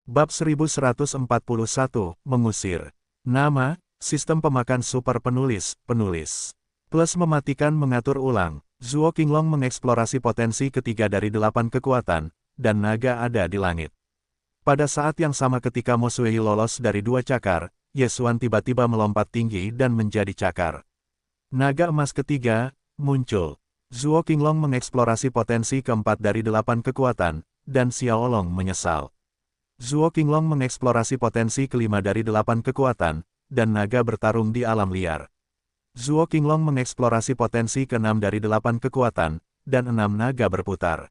Bab 1141, Mengusir. Nama, Sistem Pemakan Super Penulis, Plus mematikan mengatur ulang. Zuo Qinglong mengeksplorasi potensi ketiga dari 8 kekuatan, dan naga ada di langit. Pada saat yang sama ketika Mo Sui lolos dari 2 cakar, Ye Xuan tiba-tiba melompat tinggi dan menjadi cakar. Naga emas ketiga, muncul. Zuo Qinglong mengeksplorasi potensi keempat dari 8 kekuatan, dan Xiaolong menyesal. Zuo Qinglong mengeksplorasi potensi kelima dari 8 kekuatan, dan naga bertarung di alam liar. Zuo Qinglong mengeksplorasi potensi ke-6 dari 8 kekuatan, dan 6 naga berputar.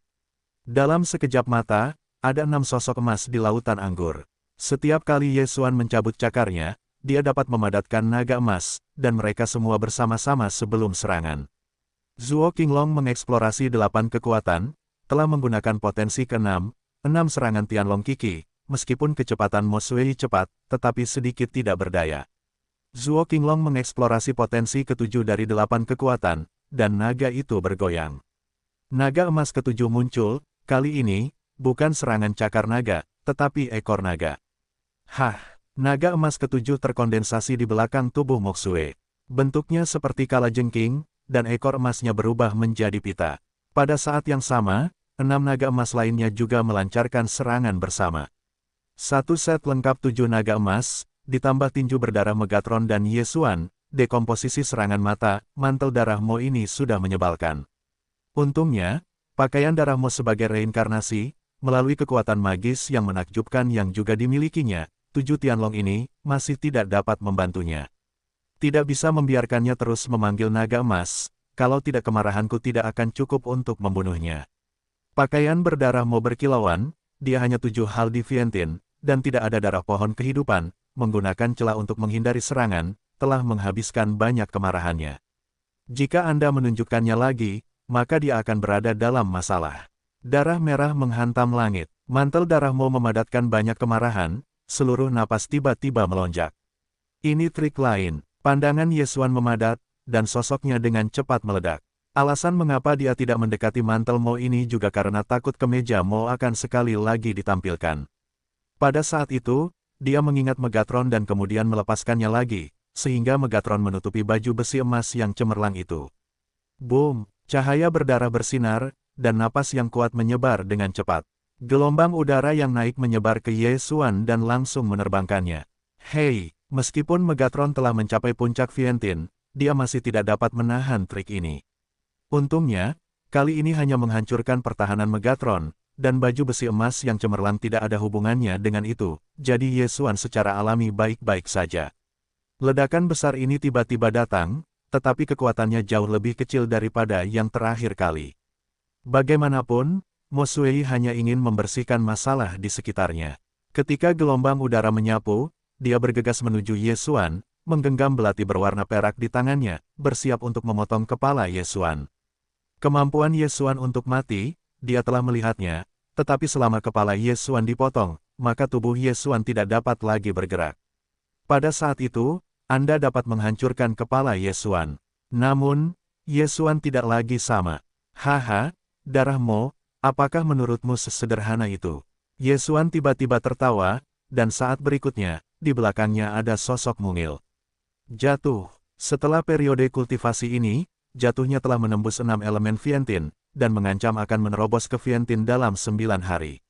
Dalam sekejap mata, ada 6 sosok emas di lautan anggur. Setiap kali Ye Xuan mencabut cakarnya, dia dapat memadatkan naga emas, dan mereka semua bersama-sama sebelum serangan. Zuo Qinglong mengeksplorasi 8 kekuatan, telah menggunakan potensi ke-6, 6 serangan Tianlong Qi. Meskipun kecepatan Mo Sui cepat, tetapi sedikit tidak berdaya. Zuo Qinglong mengeksplorasi potensi ke-7 dari 8 kekuatan, dan naga itu bergoyang. Naga emas ke-7 muncul, kali ini, bukan serangan cakar naga, tetapi ekor naga. Naga emas ke-7 terkondensasi di belakang tubuh Mo Sui. Bentuknya seperti kalajengking, dan ekor emasnya berubah menjadi pita. Pada saat yang sama, 6 naga emas lainnya juga melancarkan serangan bersama. Satu set lengkap 7 naga emas, ditambah tinju berdarah Megatron dan Ye Xuan, dekomposisi serangan mata, mantel darah Mo ini sudah menyebalkan. Untungnya, pakaian darah Mo sebagai reinkarnasi, melalui kekuatan magis yang menakjubkan yang juga dimilikinya, 7 Tianlong ini, masih tidak dapat membantunya. Tidak bisa membiarkannya terus memanggil naga emas, kalau tidak kemarahanku tidak akan cukup untuk membunuhnya. Pakaian berdarah Mo berkilauan, dia hanya 7 hal di Vientiane, dan tidak ada darah pohon kehidupan, menggunakan celah untuk menghindari serangan, telah menghabiskan banyak kemarahannya. Jika Anda menunjukkannya lagi, maka dia akan berada dalam masalah. Darah merah menghantam langit, mantel darah Mo memadatkan banyak kemarahan, seluruh napas tiba-tiba melonjak. Ini trik lain, pandangan Ye Xuan memadat, dan sosoknya dengan cepat meledak. Alasan mengapa dia tidak mendekati mantel Mo ini juga karena takut kemeja Mo akan sekali lagi ditampilkan. Pada saat itu, dia mengingat Megatron dan kemudian melepaskannya lagi, sehingga Megatron menutupi baju besi emas yang cemerlang itu. Boom! Cahaya berdarah bersinar, dan napas yang kuat menyebar dengan cepat. Gelombang udara yang naik menyebar ke Ye Xuan dan langsung menerbangkannya. Hei, meskipun Megatron telah mencapai puncak Vientiane, dia masih tidak dapat menahan trik ini. Untungnya, kali ini hanya menghancurkan pertahanan Megatron, dan baju besi emas yang cemerlang tidak ada hubungannya dengan itu, jadi Ye Xuan secara alami baik-baik saja. Ledakan besar ini tiba-tiba datang, tetapi kekuatannya jauh lebih kecil daripada yang terakhir kali. Bagaimanapun, Mo Sui hanya ingin membersihkan masalah di sekitarnya. Ketika gelombang udara menyapu, dia bergegas menuju Ye Xuan, menggenggam belati berwarna perak di tangannya, bersiap untuk memotong kepala Ye Xuan. Kemampuan Ye Xuan untuk mati, dia telah melihatnya, tetapi selama kepala Ye Xuan dipotong, maka tubuh Ye Xuan tidak dapat lagi bergerak. Pada saat itu, Anda dapat menghancurkan kepala Ye Xuan. Namun, Ye Xuan tidak lagi sama. Darah Mo, apakah menurutmu sesederhana itu? Ye Xuan tiba-tiba tertawa, dan saat berikutnya, di belakangnya ada sosok mungil. Jatuh. Setelah periode kultivasi ini, jatuhnya telah menembus 6 elemen Vientiane, dan mengancam akan menerobos ke Vientiane dalam 9 hari.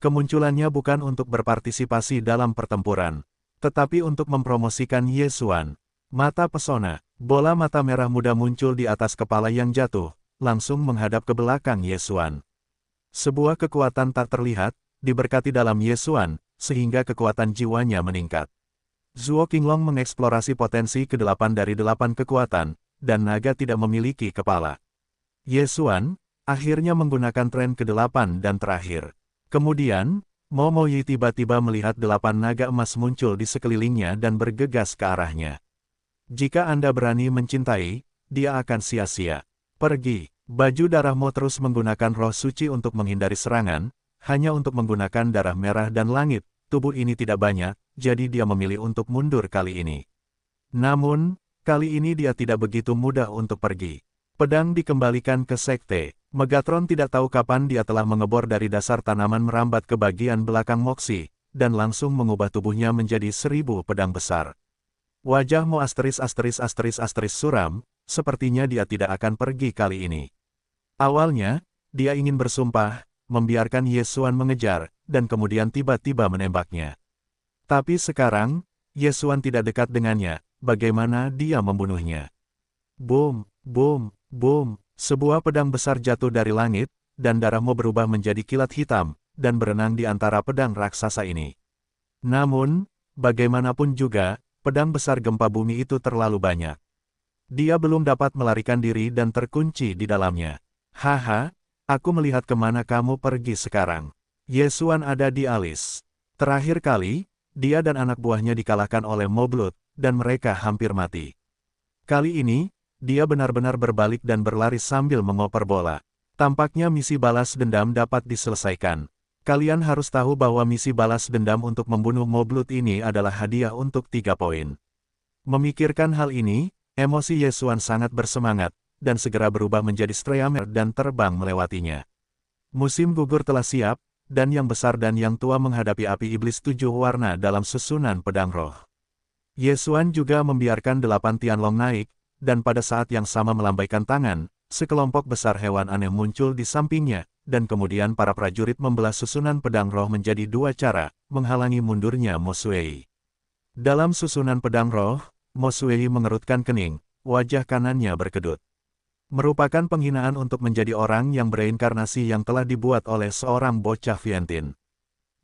Kemunculannya bukan untuk berpartisipasi dalam pertempuran, tetapi untuk mempromosikan Ye Xuan. Mata pesona, bola mata merah muda muncul di atas kepala yang jatuh, langsung menghadap ke belakang Ye Xuan. Sebuah kekuatan tak terlihat, diberkati dalam Ye Xuan, sehingga kekuatan jiwanya meningkat. Zuo Qinglong mengeksplorasi potensi ke-8 dari 8 kekuatan, dan naga tidak memiliki kepala. Ye Xuan, akhirnya menggunakan tren ke-8 dan terakhir. Kemudian, Mo Moyi tiba-tiba melihat 8 naga emas muncul di sekelilingnya dan bergegas ke arahnya. Jika Anda berani mencintai, dia akan sia-sia. Pergi. Baju darah Mo terus menggunakan roh suci untuk menghindari serangan, hanya untuk menggunakan darah merah dan langit. Tubuh ini tidak banyak, jadi dia memilih untuk mundur kali ini. Namun, kali ini dia tidak begitu mudah untuk pergi. Pedang dikembalikan ke sekte. Megatron tidak tahu kapan dia telah mengebor dari dasar tanaman merambat ke bagian belakang Moxie, dan langsung mengubah tubuhnya menjadi 1000 pedang besar. Wajah Mo suram, sepertinya dia tidak akan pergi kali ini. Awalnya, dia ingin bersumpah, membiarkan Ye Xuan mengejar, dan kemudian tiba-tiba menembaknya. Tapi sekarang, Ye Xuan tidak dekat dengannya, bagaimana dia membunuhnya? Boom, boom, boom, sebuah pedang besar jatuh dari langit, dan darah Mo berubah menjadi kilat hitam, dan berenang di antara pedang raksasa ini. Namun, bagaimanapun juga, pedang besar gempa bumi itu terlalu banyak. Dia belum dapat melarikan diri dan terkunci di dalamnya. Haha, aku melihat kemana kamu pergi sekarang. Ye Xuan ada di alis. Terakhir kali, dia dan anak buahnya dikalahkan oleh Mo Blood, dan mereka hampir mati. Kali ini, dia benar-benar berbalik dan berlari sambil mengoper bola. Tampaknya misi balas dendam dapat diselesaikan. Kalian harus tahu bahwa misi balas dendam untuk membunuh Mo Blood ini adalah hadiah untuk 3 poin. Memikirkan hal ini, emosi Ye Xuan sangat bersemangat, dan segera berubah menjadi Streamer dan terbang melewatinya. Musim gugur telah siap, dan yang besar dan yang tua menghadapi api iblis 7 warna dalam susunan pedang roh. Ye Xuan juga membiarkan 8 Tianlong naik, dan pada saat yang sama melambaikan tangan, sekelompok besar hewan aneh muncul di sampingnya, dan kemudian para prajurit membelah susunan pedang roh menjadi 2 cara, menghalangi mundurnya Mo Xuei. Dalam susunan pedang roh, Mo Xuei mengerutkan kening, wajah kanannya berkedut. Merupakan penghinaan untuk menjadi orang yang bereinkarnasi yang telah dibuat oleh seorang bocah Vientiane.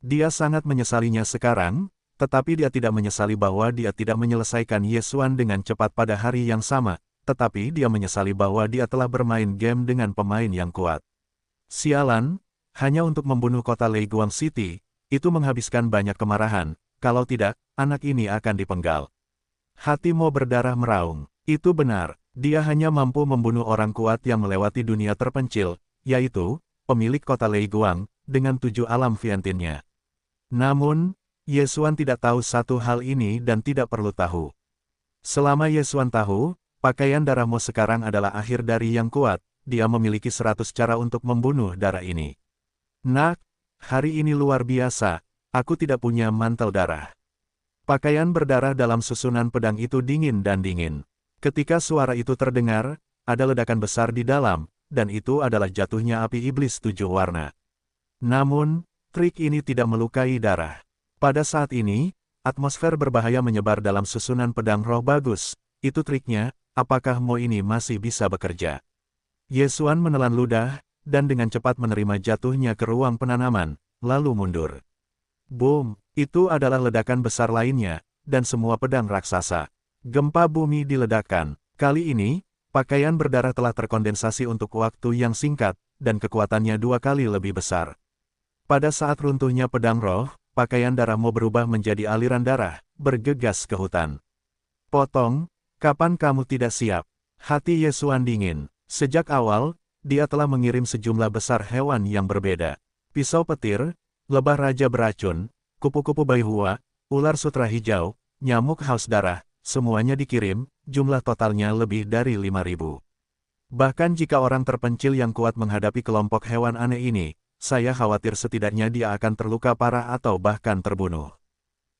Dia sangat menyesalinya sekarang, tetapi dia tidak menyesali bahwa dia tidak menyelesaikan Ye Xuan dengan cepat pada hari yang sama, tetapi dia menyesali bahwa dia telah bermain game dengan pemain yang kuat. Sialan, hanya untuk membunuh kota Leiguang City, itu menghabiskan banyak kemarahan, kalau tidak, anak ini akan dipenggal. Hati Mo berdarah meraung, itu benar. Dia hanya mampu membunuh orang kuat yang melewati dunia terpencil, yaitu, pemilik kota Leiguang, dengan 7 alam Vientiane-nya. Namun, Ye Xuan tidak tahu satu hal ini dan tidak perlu tahu. Selama Ye Xuan tahu, pakaian darah Mo sekarang adalah akhir dari yang kuat, dia memiliki 100 cara untuk membunuh darah ini. Nak, hari ini luar biasa, aku tidak punya mantel darah. Pakaian berdarah dalam susunan pedang itu dingin dan dingin. Ketika suara itu terdengar, ada ledakan besar di dalam, dan itu adalah jatuhnya api iblis 7 warna. Namun, trik ini tidak melukai darah. Pada saat ini, atmosfer berbahaya menyebar dalam susunan pedang roh bagus. Itu triknya, apakah Mo ini masih bisa bekerja? Ye Xuan menelan ludah, dan dengan cepat menerima jatuhnya ke ruang penanaman, lalu mundur. Boom, itu adalah ledakan besar lainnya, dan semua pedang raksasa. Gempa bumi diledakkan. Kali ini, pakaian berdarah telah terkondensasi untuk waktu yang singkat, dan kekuatannya 2 kali lebih besar. Pada saat runtuhnya pedang roh, pakaian darah Mo berubah menjadi aliran darah, bergegas ke hutan. Potong, kapan kamu tidak siap? Hati Ye Xuan dingin. Sejak awal, dia telah mengirim sejumlah besar hewan yang berbeda. Pisau petir, lebah raja beracun, kupu-kupu baihua, ular sutra hijau, nyamuk haus darah, semuanya dikirim, jumlah totalnya lebih dari 5.000. Bahkan jika orang terpencil yang kuat menghadapi kelompok hewan aneh ini, saya khawatir setidaknya dia akan terluka parah atau bahkan terbunuh.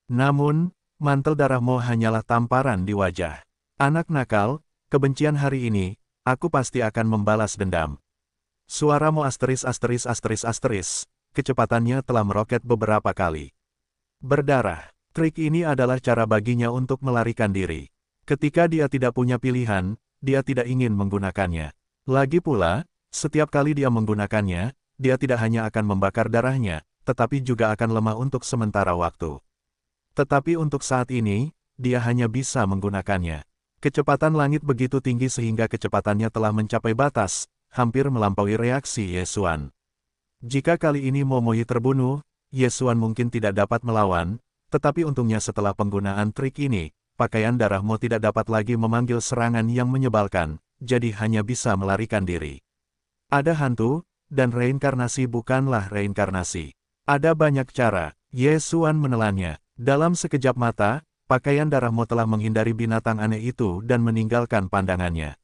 Namun, mantel darah Mo hanyalah tamparan di wajah. Anak nakal, kebencian hari ini, aku pasti akan membalas dendam. Suara Mo kecepatannya telah meroket beberapa kali. Berdarah. Trik ini adalah cara baginya untuk melarikan diri. Ketika dia tidak punya pilihan, dia tidak ingin menggunakannya. Lagi pula, setiap kali dia menggunakannya, dia tidak hanya akan membakar darahnya, tetapi juga akan lemah untuk sementara waktu. Tetapi untuk saat ini, dia hanya bisa menggunakannya. Kecepatan langit begitu tinggi sehingga kecepatannya telah mencapai batas, hampir melampaui reaksi Ye Xuan. Jika kali ini Mo Moyi terbunuh, Ye Xuan mungkin tidak dapat melawan, tetapi untungnya setelah penggunaan trik ini, pakaian darah Mo tidak dapat lagi memanggil serangan yang menyebalkan, jadi hanya bisa melarikan diri. Ada hantu, dan reinkarnasi bukanlah reinkarnasi. Ada banyak cara, Ye Xuan menelannya. Dalam sekejap mata, pakaian darah Mo telah menghindari binatang aneh itu dan meninggalkan pandangannya.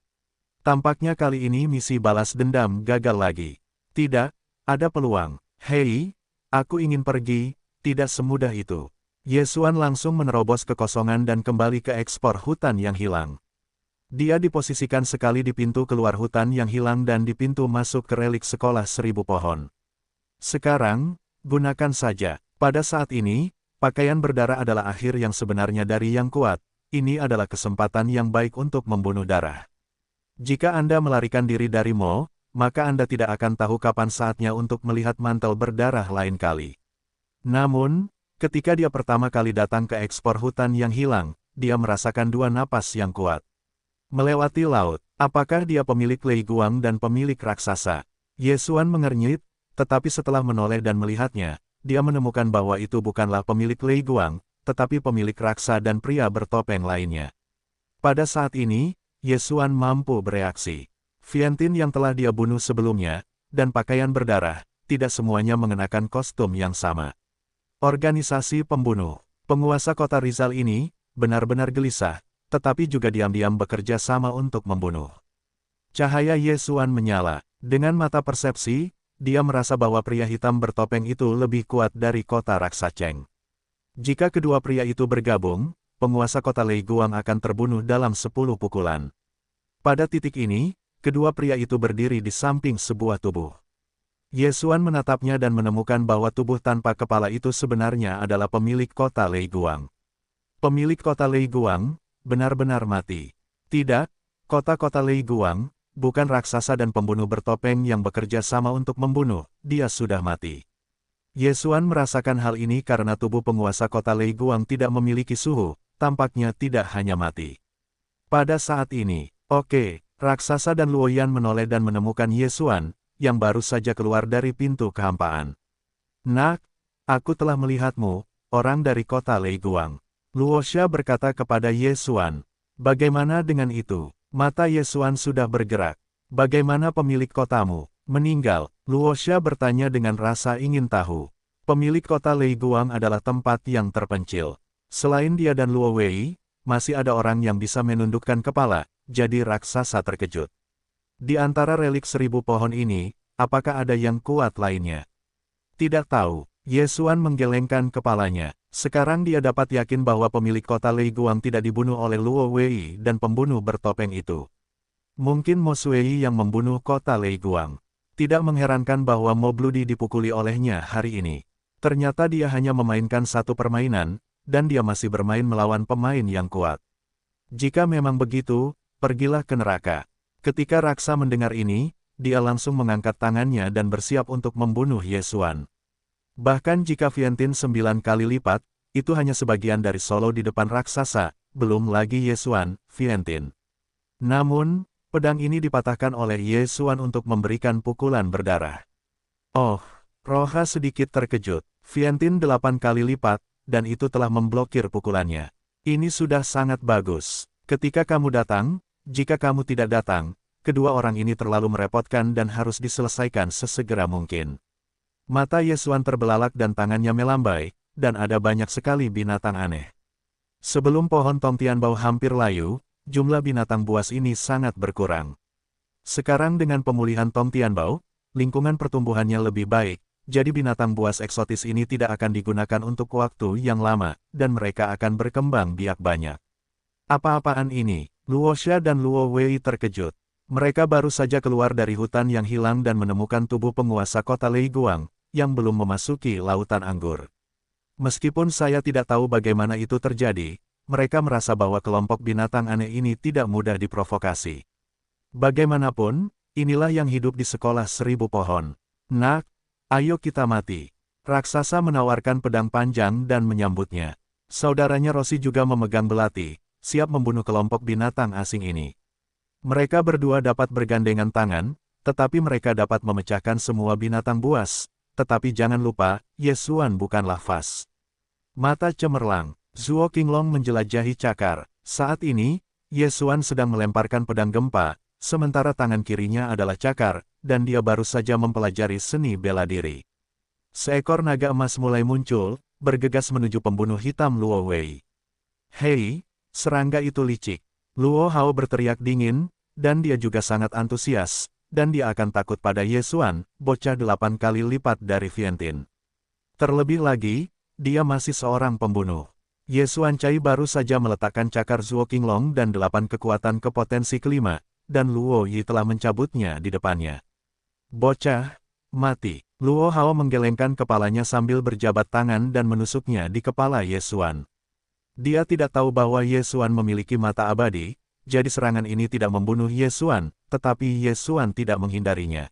Tampaknya kali ini misi balas dendam gagal lagi. Tidak, ada peluang. Hei, aku ingin pergi, tidak semudah itu. Ye Xuan langsung menerobos kekosongan dan kembali ke ekspor hutan yang hilang. Dia diposisikan sekali di pintu keluar hutan yang hilang dan di pintu masuk ke relik sekolah 1000 pohon. Sekarang, gunakan saja. Pada saat ini, pakaian berdarah adalah akhir yang sebenarnya dari yang kuat. Ini adalah kesempatan yang baik untuk membunuh darah. Jika Anda melarikan diri dari Mo, maka Anda tidak akan tahu kapan saatnya untuk melihat mantel berdarah lain kali. Namun, ketika dia pertama kali datang ke ekspor hutan yang hilang, dia merasakan dua napas yang kuat. Melewati laut, apakah dia pemilik Lei Guang dan pemilik raksasa? Ye Xuan mengernyit, tetapi setelah menoleh dan melihatnya, dia menemukan bahwa itu bukanlah pemilik Lei Guang, tetapi pemilik raksa dan pria bertopeng lainnya. Pada saat ini, Ye Xuan mampu bereaksi. Viantin yang telah dia bunuh sebelumnya, dan pakaian berdarah, tidak semuanya mengenakan kostum yang sama. Organisasi pembunuh. Penguasa kota Rizal ini, benar-benar gelisah, tetapi juga diam-diam bekerja sama untuk membunuh. Cahaya Ye Xuan menyala. Dengan mata persepsi, dia merasa bahwa pria hitam bertopeng itu lebih kuat dari kota Raksa Cheng. Jika kedua pria itu bergabung, penguasa kota Lei Guang akan terbunuh dalam 10 pukulan. Pada titik ini, kedua pria itu berdiri di samping sebuah tubuh. Ye Xuan menatapnya dan menemukan bahwa tubuh tanpa kepala itu sebenarnya adalah pemilik kota Lei Guang. Pemilik kota Lei Guang, benar-benar mati. Tidak, kota-kota Lei Guang, bukan raksasa dan pembunuh bertopeng yang bekerja sama untuk membunuh, dia sudah mati. Ye Xuan merasakan hal ini karena tubuh penguasa kota Lei Guang tidak memiliki suhu, tampaknya tidak hanya mati. Pada saat ini, raksasa dan Luoyan menoleh dan menemukan Ye Xuan, yang baru saja keluar dari pintu kehampaan. Nak, aku telah melihatmu, orang dari kota Lei Guang. Luosha berkata kepada Ye Xuan. Bagaimana dengan itu? Mata Ye Xuan sudah bergerak. Bagaimana pemilik kotamu? Meninggal. Luosha bertanya dengan rasa ingin tahu. Pemilik kota Lei Guang adalah tempat yang terpencil. Selain dia dan Luo Wei, masih ada orang yang bisa menundukkan kepala, jadi raksasa terkejut. Di antara relik 1000 pohon ini, apakah ada yang kuat lainnya? Tidak tahu. Ye Xuan menggelengkan kepalanya. Sekarang dia dapat yakin bahwa pemilik kota Lei Guang tidak dibunuh oleh Luo Wei dan pembunuh bertopeng itu. Mungkin Mo Sui yang membunuh kota Lei Guang. Tidak mengherankan bahwa Mo Bloody dipukuli olehnya hari ini. Ternyata dia hanya memainkan satu permainan, dan dia masih bermain melawan pemain yang kuat. Jika memang begitu, pergilah ke neraka. Ketika raksa mendengar ini, dia langsung mengangkat tangannya dan bersiap untuk membunuh Ye Xuan. Bahkan jika Viantin 9 kali lipat, itu hanya sebagian dari solo di depan raksasa, belum lagi Ye Xuan, Viantin. Namun, pedang ini dipatahkan oleh Ye Xuan untuk memberikan pukulan berdarah. Oh, Roha sedikit terkejut. Viantin 8 kali lipat, dan itu telah memblokir pukulannya. Ini sudah sangat bagus. Ketika kamu datang, jika kamu tidak datang, kedua orang ini terlalu merepotkan dan harus diselesaikan sesegera mungkin. Mata Ye Xuan terbelalak dan tangannya melambai, dan ada banyak sekali binatang aneh. Sebelum pohon Tongtianbao hampir layu, jumlah binatang buas ini sangat berkurang. Sekarang dengan pemulihan Tongtianbao, lingkungan pertumbuhannya lebih baik, jadi binatang buas eksotis ini tidak akan digunakan untuk waktu yang lama, dan mereka akan berkembang biak banyak. Apa-apaan ini? Luosha dan Luo Wei terkejut. Mereka baru saja keluar dari hutan yang hilang dan menemukan tubuh penguasa kota Lei Guang, yang belum memasuki lautan anggur. Meskipun saya tidak tahu bagaimana itu terjadi, mereka merasa bahwa kelompok binatang aneh ini tidak mudah diprovokasi. Bagaimanapun, inilah yang hidup di sekolah 1000 pohon. Nak, ayo kita mati. Raksasa menawarkan pedang panjang dan menyambutnya. Saudaranya Rossi juga memegang belati, siap membunuh kelompok binatang asing ini. Mereka berdua dapat bergandengan tangan, tetapi mereka dapat memecahkan semua binatang buas. Tetapi jangan lupa, Ye Xuan bukanlah Fas. Mata cemerlang, Zuo Qinglong menjelajahi cakar. Saat ini, Ye Xuan sedang melemparkan pedang gempa, sementara tangan kirinya adalah cakar, dan dia baru saja mempelajari seni bela diri. Seekor naga emas mulai muncul, bergegas menuju pembunuh hitam Luo Wei. Hei, serangga itu licik. Luo Hao berteriak dingin, dan dia juga sangat antusias, dan dia akan takut pada Ye Xuan, bocah 8 kali lipat dari Viantin. Terlebih lagi, dia masih seorang pembunuh. Ye Xuanchai baru saja meletakkan cakar Zuo Qinglong dan 8 kekuatan ke potensi kelima, dan Luo Yi telah mencabutnya di depannya. Bocah, mati. Luo Hao menggelengkan kepalanya sambil berjabat tangan dan menusuknya di kepala Ye Xuan. Dia tidak tahu bahwa Ye Xuan memiliki mata abadi, jadi serangan ini tidak membunuh Ye Xuan, tetapi Ye Xuan tidak menghindarinya.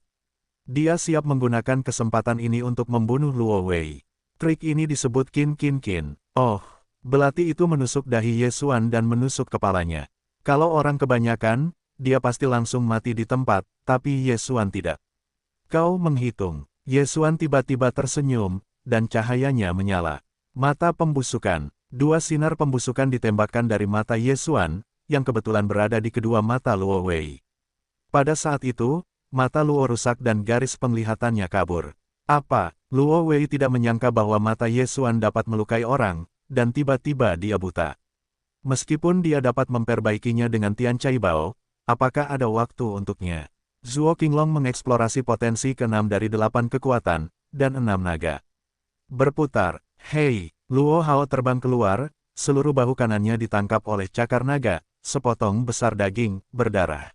Dia siap menggunakan kesempatan ini untuk membunuh Luo Wei. Trik ini disebut Qin Qin Qin. Oh, belati itu menusuk dahi Ye Xuan dan menusuk kepalanya. Kalau orang kebanyakan, dia pasti langsung mati di tempat, tapi Ye Xuan tidak. Kau menghitung. Ye Xuan tiba-tiba tersenyum, dan cahayanya menyala. Mata pembusukan. 2 sinar pembusukan ditembakkan dari mata Ye Xuan, yang kebetulan berada di kedua mata Luo Wei. Pada saat itu, mata Luo rusak dan garis penglihatannya kabur. Apa? Luo Wei tidak menyangka bahwa mata Ye Xuan dapat melukai orang, dan tiba-tiba dia buta. Meskipun dia dapat memperbaikinya dengan Tian Cai Bao, apakah ada waktu untuknya? Zuo Qinglong mengeksplorasi potensi ke-6 dari 8 kekuatan, dan 6 naga. Berputar, hei, Luo Hao terbang keluar, seluruh bahu kanannya ditangkap oleh cakar naga, sepotong besar daging, berdarah.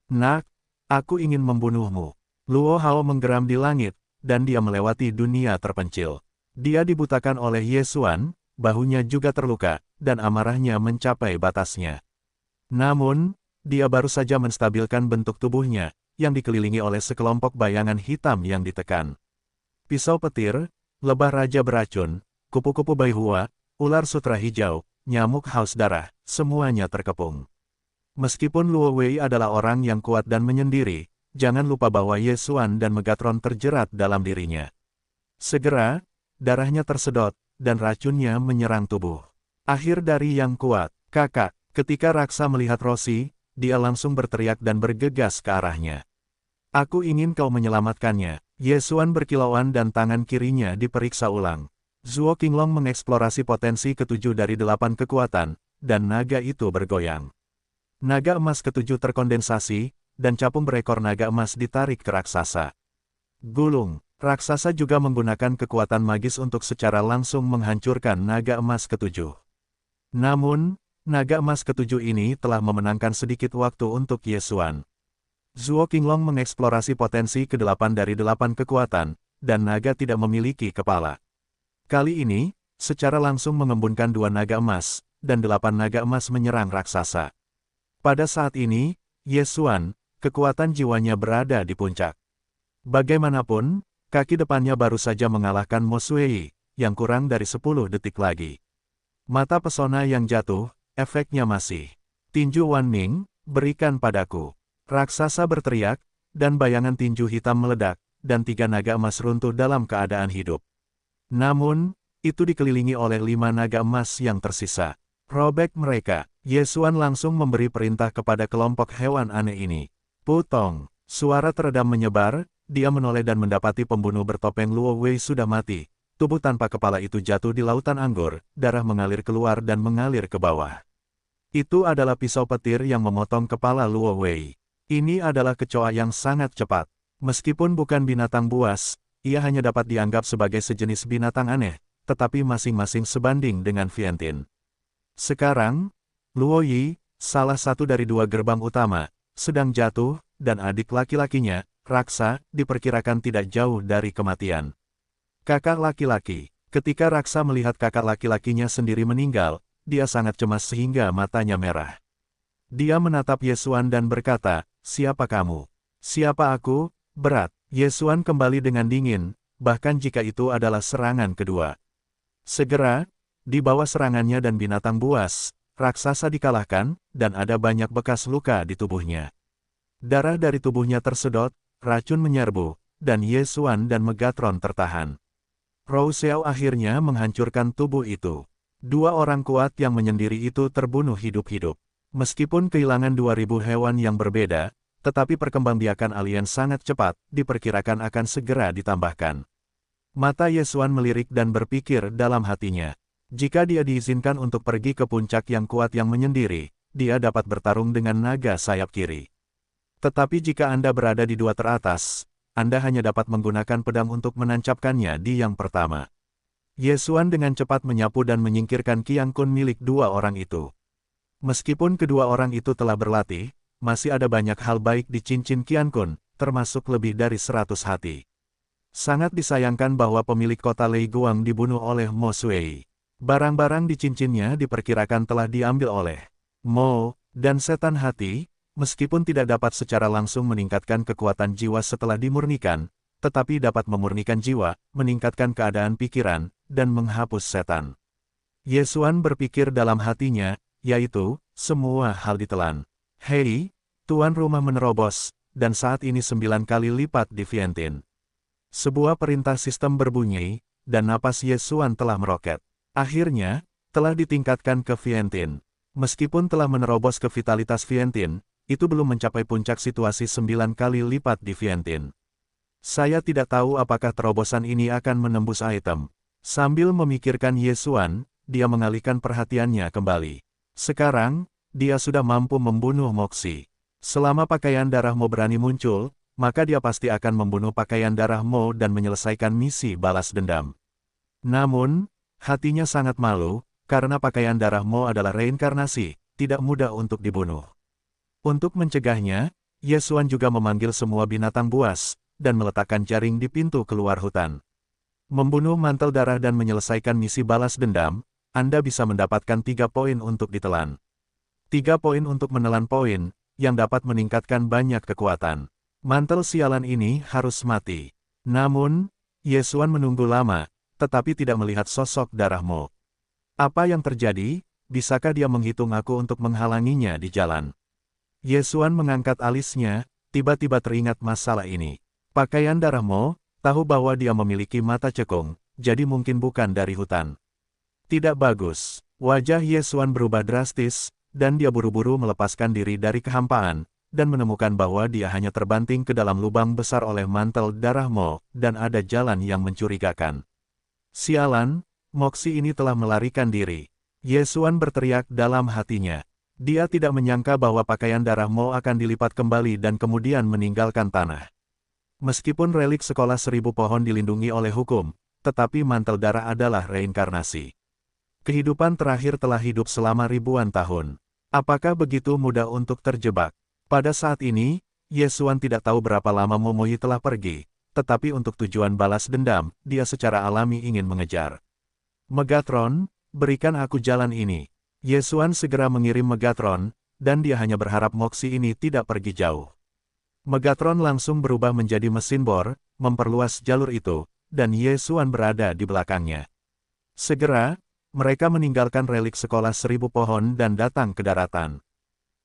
Nak, aku ingin membunuhmu. Luo Hao menggeram di langit, dan dia melewati dunia terpencil. Dia dibutakan oleh Ye Xuan, bahunya juga terluka, dan amarahnya mencapai batasnya. Namun, dia baru saja menstabilkan bentuk tubuhnya, yang dikelilingi oleh sekelompok bayangan hitam yang ditekan. Pisau petir, lebah raja beracun, kupu-kupu Baihua, ular sutra hijau, nyamuk haus darah, semuanya terkepung. Meskipun Luo Wei adalah orang yang kuat dan menyendiri, jangan lupa bahwa Ye Xuan dan Megatron terjerat dalam dirinya. Segera, darahnya tersedot, dan racunnya menyerang tubuh. Akhir dari yang kuat, kakak. Ketika Raksa melihat Roshi, dia langsung berteriak dan bergegas ke arahnya. Aku ingin kau menyelamatkannya. Ye Xuan berkilauan dan tangan kirinya diperiksa ulang. Zuo Qinglong mengeksplorasi potensi ke-7 dari 8 kekuatan, dan naga itu bergoyang. Naga emas ke-7 terkondensasi, dan capung berekor naga emas ditarik ke raksasa. Gulung, raksasa juga menggunakan kekuatan magis untuk secara langsung menghancurkan naga emas ke-7. Namun, naga emas ke-7 ini telah memenangkan sedikit waktu untuk Ye Xuan. Zuo Qinglong mengeksplorasi potensi ke-8 dari 8 kekuatan, dan naga tidak memiliki kepala. Kali ini, secara langsung mengembunkan 2 naga emas, dan 8 naga emas menyerang raksasa. Pada saat ini, Ye Xuan, kekuatan jiwanya berada di puncak. Bagaimanapun, kaki depannya baru saja mengalahkan Mo Xueyi, yang kurang dari 10 detik lagi. Mata pesona yang jatuh, efeknya masih. Tinju Wan Ning, berikan padaku. Raksasa berteriak, dan bayangan tinju hitam meledak, dan 3 naga emas runtuh dalam keadaan hidup. Namun, itu dikelilingi oleh 5 naga emas yang tersisa. Robek mereka. Ye Xuan langsung memberi perintah kepada kelompok hewan aneh ini. Putong. Suara teredam menyebar, dia menoleh dan mendapati pembunuh bertopeng Luo Wei sudah mati. Tubuh tanpa kepala itu jatuh di lautan anggur, darah mengalir keluar dan mengalir ke bawah. Itu adalah pisau petir yang memotong kepala Luo Wei. Ini adalah kecoa yang sangat cepat. Meskipun bukan binatang buas, ia hanya dapat dianggap sebagai sejenis binatang aneh, tetapi masing-masing sebanding dengan Vientiane. Sekarang, Luo Yi, salah satu dari 2 gerbang utama, sedang jatuh, dan adik laki-lakinya, Raksa, diperkirakan tidak jauh dari kematian. Kakak laki-laki. Ketika Raksa melihat kakak laki-lakinya sendiri meninggal, dia sangat cemas sehingga matanya merah. Dia menatap Ye Xuan dan berkata, siapa kamu? Siapa aku? Berat. Ye Xuan kembali dengan dingin, bahkan jika itu adalah serangan kedua. Segera, di bawah serangannya dan binatang buas, raksasa dikalahkan, dan ada banyak bekas luka di tubuhnya. Darah dari tubuhnya tersedot, racun menyerbu, dan Ye Xuan dan Megatron tertahan. Rou Xiao akhirnya menghancurkan tubuh itu. 2 orang kuat yang menyendiri itu terbunuh hidup-hidup. Meskipun kehilangan 2000 hewan yang berbeda, tetapi perkembangbiakan alien sangat cepat, diperkirakan akan segera ditambahkan. Mata Ye Xuan melirik dan berpikir dalam hatinya. Jika dia diizinkan untuk pergi ke puncak yang kuat yang menyendiri, dia dapat bertarung dengan naga sayap kiri. Tetapi jika Anda berada di 2 teratas, Anda hanya dapat menggunakan pedang untuk menancapkannya di yang pertama. Ye Xuan dengan cepat menyapu dan menyingkirkan Qiang Kun milik dua orang itu. Meskipun kedua orang itu telah berlatih, masih ada banyak hal baik di cincin Qiang Kun, termasuk lebih dari 100 hati. Sangat disayangkan bahwa pemilik kota Lei Guang dibunuh oleh Mo Sui. Barang-barang di cincinnya diperkirakan telah diambil oleh Mo, dan setan hati, meskipun tidak dapat secara langsung meningkatkan kekuatan jiwa setelah dimurnikan, tetapi dapat memurnikan jiwa, meningkatkan keadaan pikiran, dan menghapus setan. Ye Xuan berpikir dalam hatinya, yaitu, semua hal ditelan. Hei, tuan rumah menerobos, dan saat ini 9 kali lipat di Vientin. Sebuah perintah sistem berbunyi, dan napas Ye Xuan telah meroket. Akhirnya, telah ditingkatkan ke Vientin. Meskipun telah menerobos ke vitalitas Vientin, itu belum mencapai puncak situasi 9 kali lipat di Vientin. Saya tidak tahu apakah terobosan ini akan menembus item. Sambil memikirkan Ye Xuan, dia mengalihkan perhatiannya kembali. Sekarang, dia sudah mampu membunuh Moxie. Selama pakaian darah Mo berani muncul, maka dia pasti akan membunuh pakaian darah Mo dan menyelesaikan misi balas dendam. Namun, hatinya sangat malu, karena pakaian darah Mo adalah reinkarnasi, tidak mudah untuk dibunuh. Untuk mencegahnya, Ye Xuan juga memanggil semua binatang buas, dan meletakkan jaring di pintu keluar hutan. Membunuh mantel darah dan menyelesaikan misi balas dendam, Anda bisa mendapatkan 3 poin untuk ditelan. 3 poin untuk menelan poin, yang dapat meningkatkan banyak kekuatan. Mantel sialan ini harus mati. Namun, Ye Xuan menunggu lama, tetapi tidak melihat sosok darah Mo. Apa yang terjadi? Bisakah dia menghitung aku untuk menghalanginya di jalan? Ye Xuan mengangkat alisnya, tiba-tiba teringat masalah ini. Pakaian darah Mo, tahu bahwa dia memiliki mata cekung, jadi mungkin bukan dari hutan. Tidak bagus. Wajah Ye Xuan berubah drastis, dan dia buru-buru melepaskan diri dari kehampaan, dan menemukan bahwa dia hanya terbanting ke dalam lubang besar oleh mantel darah Mo, dan ada jalan yang mencurigakan. Sialan, Moxie ini telah melarikan diri. Ye Xuan berteriak dalam hatinya. Dia tidak menyangka bahwa pakaian darah Mo akan dilipat kembali dan kemudian meninggalkan tanah. Meskipun relik sekolah 1000 pohon dilindungi oleh hukum, tetapi mantel darah adalah reinkarnasi. Kehidupan terakhir telah hidup selama ribuan tahun. Apakah begitu mudah untuk terjebak? Pada saat ini, Ye Xuan tidak tahu berapa lama Momoyi telah pergi, tetapi untuk tujuan balas dendam, dia secara alami ingin mengejar. Megatron, berikan aku jalan ini. Ye Xuan segera mengirim Megatron, dan dia hanya berharap Moxie ini tidak pergi jauh. Megatron langsung berubah menjadi mesin bor, memperluas jalur itu, dan Ye Xuan berada di belakangnya. Segera, mereka meninggalkan relik sekolah 1000 pohon dan datang ke daratan.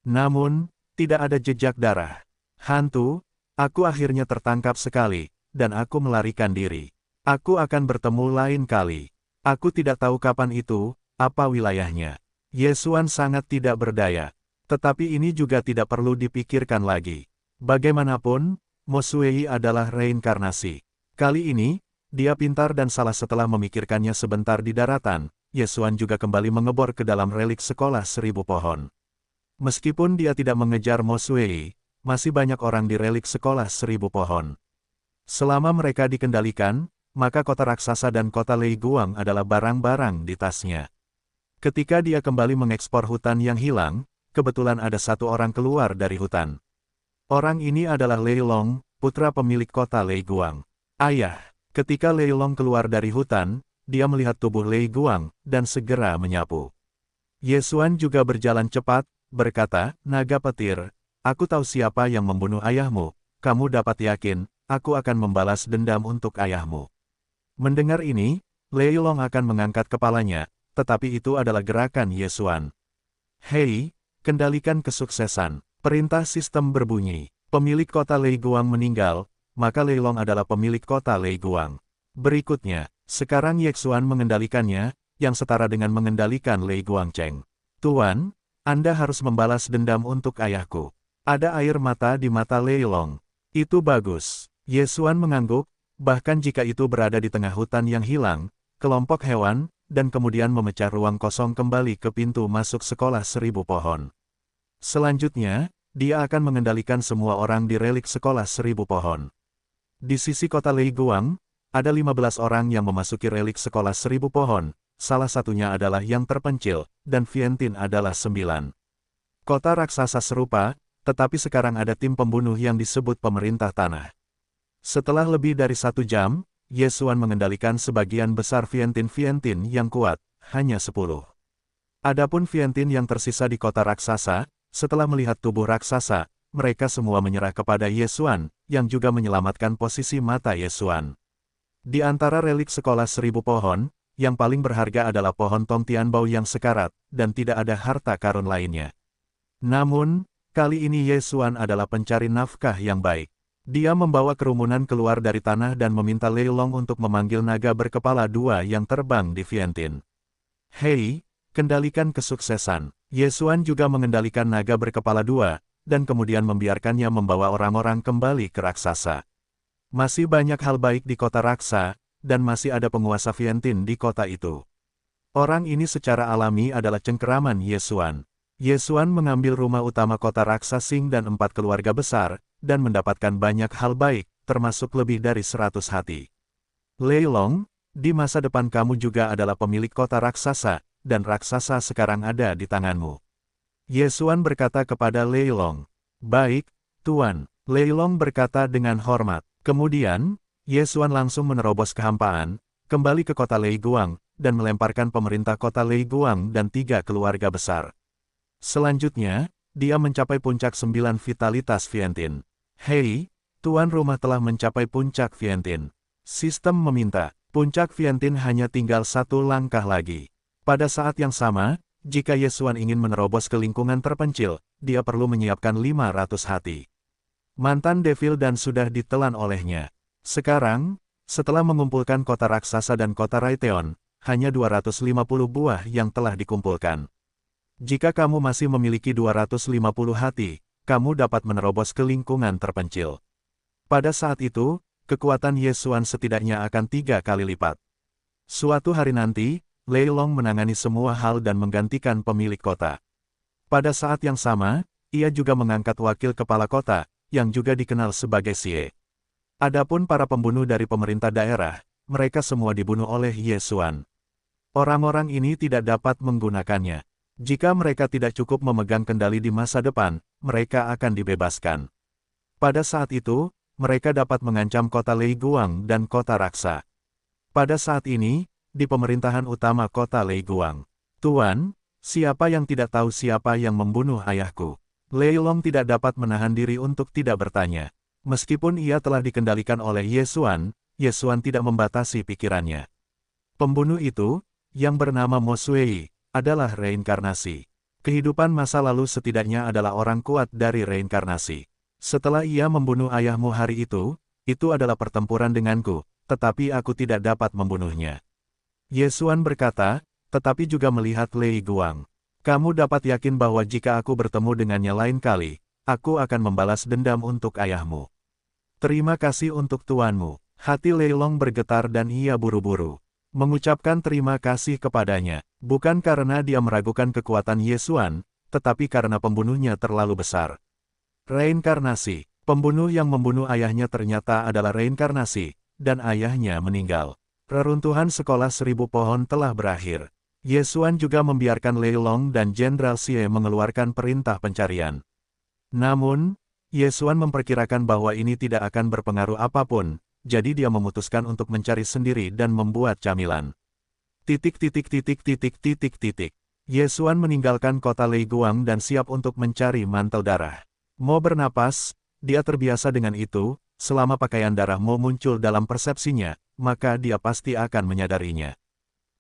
Namun, tidak ada jejak darah. Hantu, aku akhirnya tertangkap sekali, dan aku melarikan diri. Aku akan bertemu lain kali. Aku tidak tahu kapan itu, apa wilayahnya. Ye Xuan sangat tidak berdaya. Tetapi ini juga tidak perlu dipikirkan lagi. Bagaimanapun, Mo Sui adalah reinkarnasi. Kali ini, dia pintar dan salah setelah memikirkannya sebentar di daratan, Ye Xuan juga kembali mengebor ke dalam relik sekolah 1000 pohon. Meskipun dia tidak mengejar Mo Sui, masih banyak orang di relik sekolah 1000 pohon. Selama mereka dikendalikan, maka kota raksasa dan kota Lei Guang adalah barang-barang di tasnya. Ketika dia kembali mengekspor hutan yang hilang, kebetulan ada satu orang keluar dari hutan. Orang ini adalah Lei Long, putra pemilik kota Lei Guang. Ayah, ketika Lei Long keluar dari hutan, dia melihat tubuh Lei Guang, dan segera menyapu. Ye Xuan juga berjalan cepat, berkata, naga petir, aku tahu siapa yang membunuh ayahmu, kamu dapat yakin, aku akan membalas dendam untuk ayahmu. Mendengar ini, Lei Long akan mengangkat kepalanya, tetapi itu adalah gerakan Ye Xuan. Hei, kendalikan kesuksesan. Perintah sistem berbunyi. Pemilik kota Lei Guang meninggal, maka Lei Long adalah pemilik kota Lei Guang. Berikutnya, sekarang Ye Xuan mengendalikannya, yang setara dengan mengendalikan Lei Guangcheng. Tuan, Anda harus membalas dendam untuk ayahku. Ada air mata di mata Lei Long. Itu bagus. Ye Xuan mengangguk, bahkan jika itu berada di tengah hutan yang hilang, kelompok hewan, dan kemudian memecah ruang kosong kembali ke pintu masuk sekolah 1000 pohon. Selanjutnya, dia akan mengendalikan semua orang di relik sekolah 1000 pohon. Di sisi kota Lei Guang, ada 15 orang yang memasuki relik sekolah 1000 pohon, salah satunya adalah yang terpencil, dan Vientiane adalah 9. Kota raksasa serupa, tetapi sekarang ada tim pembunuh yang disebut pemerintah tanah. Setelah lebih dari 1 jam, Ye Xuan mengendalikan sebagian besar Vientiane yang kuat, hanya 10. Adapun Vientiane yang tersisa di kota raksasa, setelah melihat tubuh raksasa, mereka semua menyerah kepada Ye Xuan, yang juga menyelamatkan posisi mata Ye Xuan. Di antara relik sekolah 1000 pohon, yang paling berharga adalah pohon Tong Tianbao yang sekarat, dan tidak ada harta karun lainnya. Namun, kali ini Ye Xuan adalah pencari nafkah yang baik. Dia membawa kerumunan keluar dari tanah dan meminta Lei Long untuk memanggil naga berkepala 2 yang terbang di Vientiane. Hei, kendalikan kesuksesan. Ye Xuan juga mengendalikan naga berkepala 2, dan kemudian membiarkannya membawa orang-orang kembali ke raksasa. Masih banyak hal baik di kota raksa, dan masih ada penguasa Vientiane di kota itu. Orang ini secara alami adalah cengkeraman Ye Xuan. Ye Xuan mengambil rumah utama kota raksasa Xing dan 4 keluarga besar, dan mendapatkan banyak hal baik, termasuk lebih dari 100 hati. Lei Long, di masa depan kamu juga adalah pemilik kota raksasa, dan raksasa sekarang ada di tanganmu. Ye Xuan berkata kepada Lei Long. Baik, Tuan. Lei Long berkata dengan hormat. Kemudian, Ye Xuan langsung menerobos kehampaan, kembali ke kota Lei Guang, dan melemparkan pemerintah kota Lei Guang dan 3 keluarga besar. Selanjutnya, dia mencapai puncak 9 vitalitas Vientiane. Hei, tuan rumah telah mencapai puncak Vientiane. Sistem meminta, puncak Vientiane hanya tinggal 1 langkah lagi. Pada saat yang sama, jika Ye Xuan ingin menerobos ke lingkungan terpencil, dia perlu menyiapkan 500 hati. Mantan Devil dan sudah ditelan olehnya. Sekarang, setelah mengumpulkan kota raksasa dan kota Raiteon, hanya 250 buah yang telah dikumpulkan. Jika kamu masih memiliki 250 hati, kamu dapat menerobos ke lingkungan terpencil. Pada saat itu, kekuatan Ye Xuan setidaknya akan 3 kali lipat. Suatu hari nanti, Lei Long menangani semua hal dan menggantikan pemilik kota. Pada saat yang sama, ia juga mengangkat wakil kepala kota, yang juga dikenal sebagai Xie. Adapun para pembunuh dari pemerintah daerah, mereka semua dibunuh oleh Ye Xuan. Orang-orang ini tidak dapat menggunakannya. Jika mereka tidak cukup memegang kendali di masa depan, mereka akan dibebaskan. Pada saat itu, mereka dapat mengancam kota Lei Guang dan kota Raksa. Pada saat ini, di pemerintahan utama kota Lei Guang. Tuan, siapa yang tidak tahu siapa yang membunuh ayahku? Lei Long tidak dapat menahan diri untuk tidak bertanya. Meskipun ia telah dikendalikan oleh Ye Xuan tidak membatasi pikirannya. Pembunuh itu, yang bernama Mo Sui, adalah reinkarnasi. Kehidupan masa lalu setidaknya adalah orang kuat dari reinkarnasi. Setelah ia membunuh ayahmu hari itu adalah pertempuran denganku, tetapi aku tidak dapat membunuhnya. Ye Xuan berkata, tetapi juga melihat Lei Guang. Kamu dapat yakin bahwa jika aku bertemu dengannya lain kali, aku akan membalas dendam untuk ayahmu. Terima kasih untuk tuanmu. Hati Lei Long bergetar dan ia buru-buru mengucapkan terima kasih kepadanya, bukan karena dia meragukan kekuatan Ye Xuan, tetapi karena pembunuhnya terlalu besar. Reinkarnasi. Pembunuh yang membunuh ayahnya ternyata adalah reinkarnasi, dan ayahnya meninggal. Reruntuhan sekolah 1000 pohon telah berakhir. Ye Xuan juga membiarkan Lei Long dan Jenderal Xie mengeluarkan perintah pencarian. Namun, Ye Xuan memperkirakan bahwa ini tidak akan berpengaruh apapun, jadi dia memutuskan untuk mencari sendiri dan membuat camilan. Ye Xuan meninggalkan kota Lei Guang dan siap untuk mencari mantel darah. Mo bernapas, dia terbiasa dengan itu, selama pakaian darah Mo muncul dalam persepsinya, maka dia pasti akan menyadarinya.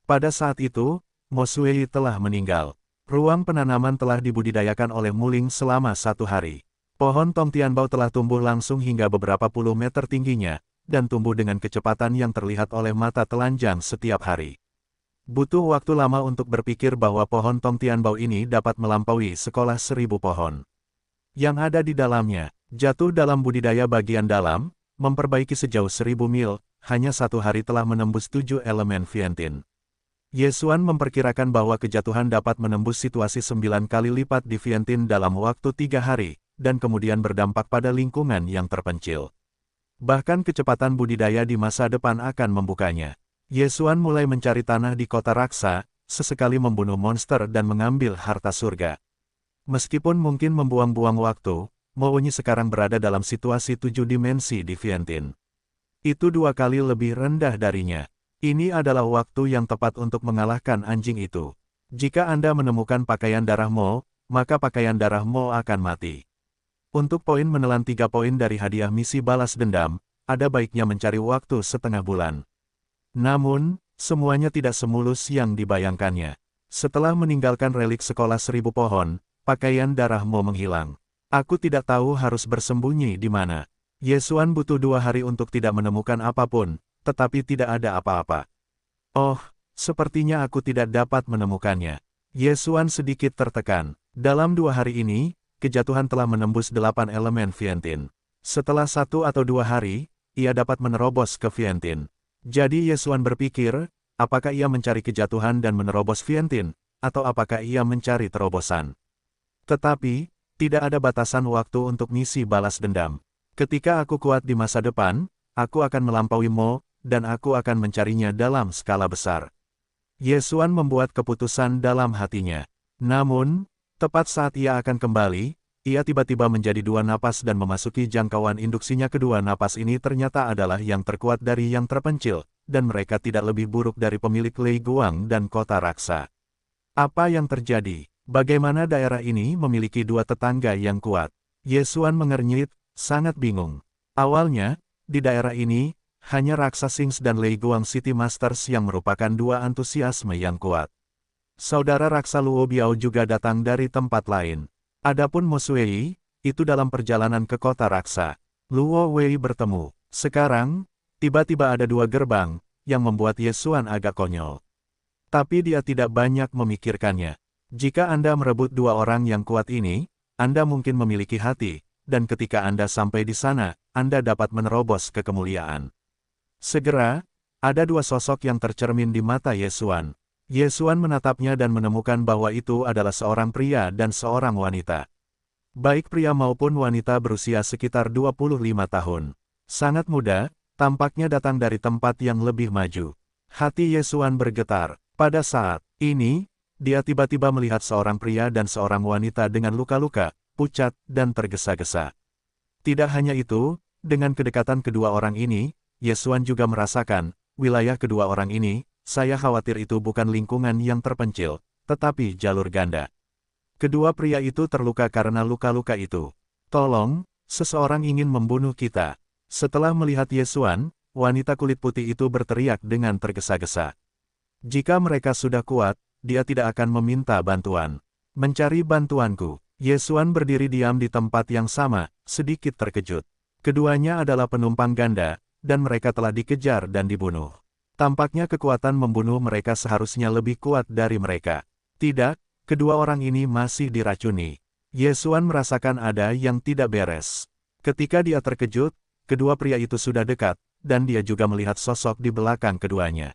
Pada saat itu, Mo Sui telah meninggal. Ruang penanaman telah dibudidayakan oleh Muling selama 1 hari. Pohon Tong Tianbao telah tumbuh langsung hingga beberapa puluh meter tingginya, dan tumbuh dengan kecepatan yang terlihat oleh mata telanjang setiap hari. Butuh waktu lama untuk berpikir bahwa pohon Tong Tianbao ini dapat melampaui sekolah 1000 pohon. Yang ada di dalamnya, jatuh dalam budidaya bagian dalam, memperbaiki sejauh 1000 mil, hanya 1 hari telah menembus 7 elemen Vientiane. Ye Xuan memperkirakan bahwa kejatuhan dapat menembus situasi 9 kali lipat di Vientiane dalam waktu 3 hari, dan kemudian berdampak pada lingkungan yang terpencil. Bahkan kecepatan budidaya di masa depan akan membukanya. Ye Xuan mulai mencari tanah di kota raksa, sesekali membunuh monster dan mengambil harta surga. Meskipun mungkin membuang-buang waktu, Mo Wunyi sekarang berada dalam situasi 7 dimensi di Vientiane. Itu 2 kali lebih rendah darinya. Ini adalah waktu yang tepat untuk mengalahkan anjing itu. Jika Anda menemukan pakaian darah Mo, maka pakaian darah Mo akan mati. Untuk poin menelan 3 poin dari hadiah misi balas dendam, ada baiknya mencari waktu setengah bulan. Namun, semuanya tidak semulus yang dibayangkannya. Setelah meninggalkan relik sekolah 1000 pohon, pakaian darah Mo menghilang. Aku tidak tahu harus bersembunyi di mana. Ye Xuan butuh 2 hari untuk tidak menemukan apapun, tetapi tidak ada apa-apa. Oh, sepertinya aku tidak dapat menemukannya. Ye Xuan sedikit tertekan. Dalam 2 hari ini, kejatuhan telah menembus 8 elemen Vientiane. Setelah 1 atau 2 hari, ia dapat menerobos ke Vientiane. Jadi Ye Xuan berpikir, apakah ia mencari kejatuhan dan menerobos Vientiane, atau apakah ia mencari terobosan. Tetapi, tidak ada batasan waktu untuk misi balas dendam. Ketika aku kuat di masa depan, aku akan melampaui Mo, dan aku akan mencarinya dalam skala besar. Ye Xuan membuat keputusan dalam hatinya. Namun, tepat saat ia akan kembali, ia tiba-tiba menjadi 2 napas dan memasuki jangkauan induksinya. Kedua napas ini ternyata adalah yang terkuat dari yang terpencil, dan mereka tidak lebih buruk dari pemilik Lei Guang dan kota raksa. Apa yang terjadi? Bagaimana daerah ini memiliki 2 tetangga yang kuat? Ye Xuan mengernyit, sangat bingung. Awalnya, di daerah ini, hanya Raksa Sings dan Lei Guang City Masters yang merupakan 2 antusiasme yang kuat. Saudara Raksa Luo Biao juga datang dari tempat lain. Adapun Mo Sui, itu dalam perjalanan ke kota raksa. Luo Wei bertemu. Sekarang, tiba-tiba ada 2 gerbang, yang membuat Ye Xuan agak konyol. Tapi dia tidak banyak memikirkannya. Jika Anda merebut 2 orang yang kuat ini, Anda mungkin memiliki hati, dan ketika Anda sampai di sana, Anda dapat menerobos ke kemuliaan. Segera, ada 2 sosok yang tercermin di mata Ye Xuan. Ye Xuan menatapnya dan menemukan bahwa itu adalah seorang pria dan seorang wanita. Baik pria maupun wanita berusia sekitar 25 tahun. Sangat muda, tampaknya datang dari tempat yang lebih maju. Hati Ye Xuan bergetar. Pada saat ini, dia tiba-tiba melihat seorang pria dan seorang wanita dengan luka-luka, pucat, dan tergesa-gesa. Tidak hanya itu, dengan kedekatan kedua orang ini, Ye Xuan juga merasakan, wilayah kedua orang ini, saya khawatir itu bukan lingkungan yang terpencil, tetapi jalur ganda. Kedua pria itu terluka karena luka-luka itu. Tolong, seseorang ingin membunuh kita. Setelah melihat Ye Xuan, wanita kulit putih itu berteriak dengan tergesa-gesa. Jika mereka sudah kuat, dia tidak akan meminta bantuan. Mencari bantuanku. Ye Xuan berdiri diam di tempat yang sama, sedikit terkejut. Keduanya adalah penumpang ganda, dan mereka telah dikejar dan dibunuh. Tampaknya kekuatan membunuh mereka seharusnya lebih kuat dari mereka. Tidak, kedua orang ini masih diracuni. Ye Xuan merasakan ada yang tidak beres. Ketika dia terkejut, kedua pria itu sudah dekat, dan dia juga melihat sosok di belakang keduanya.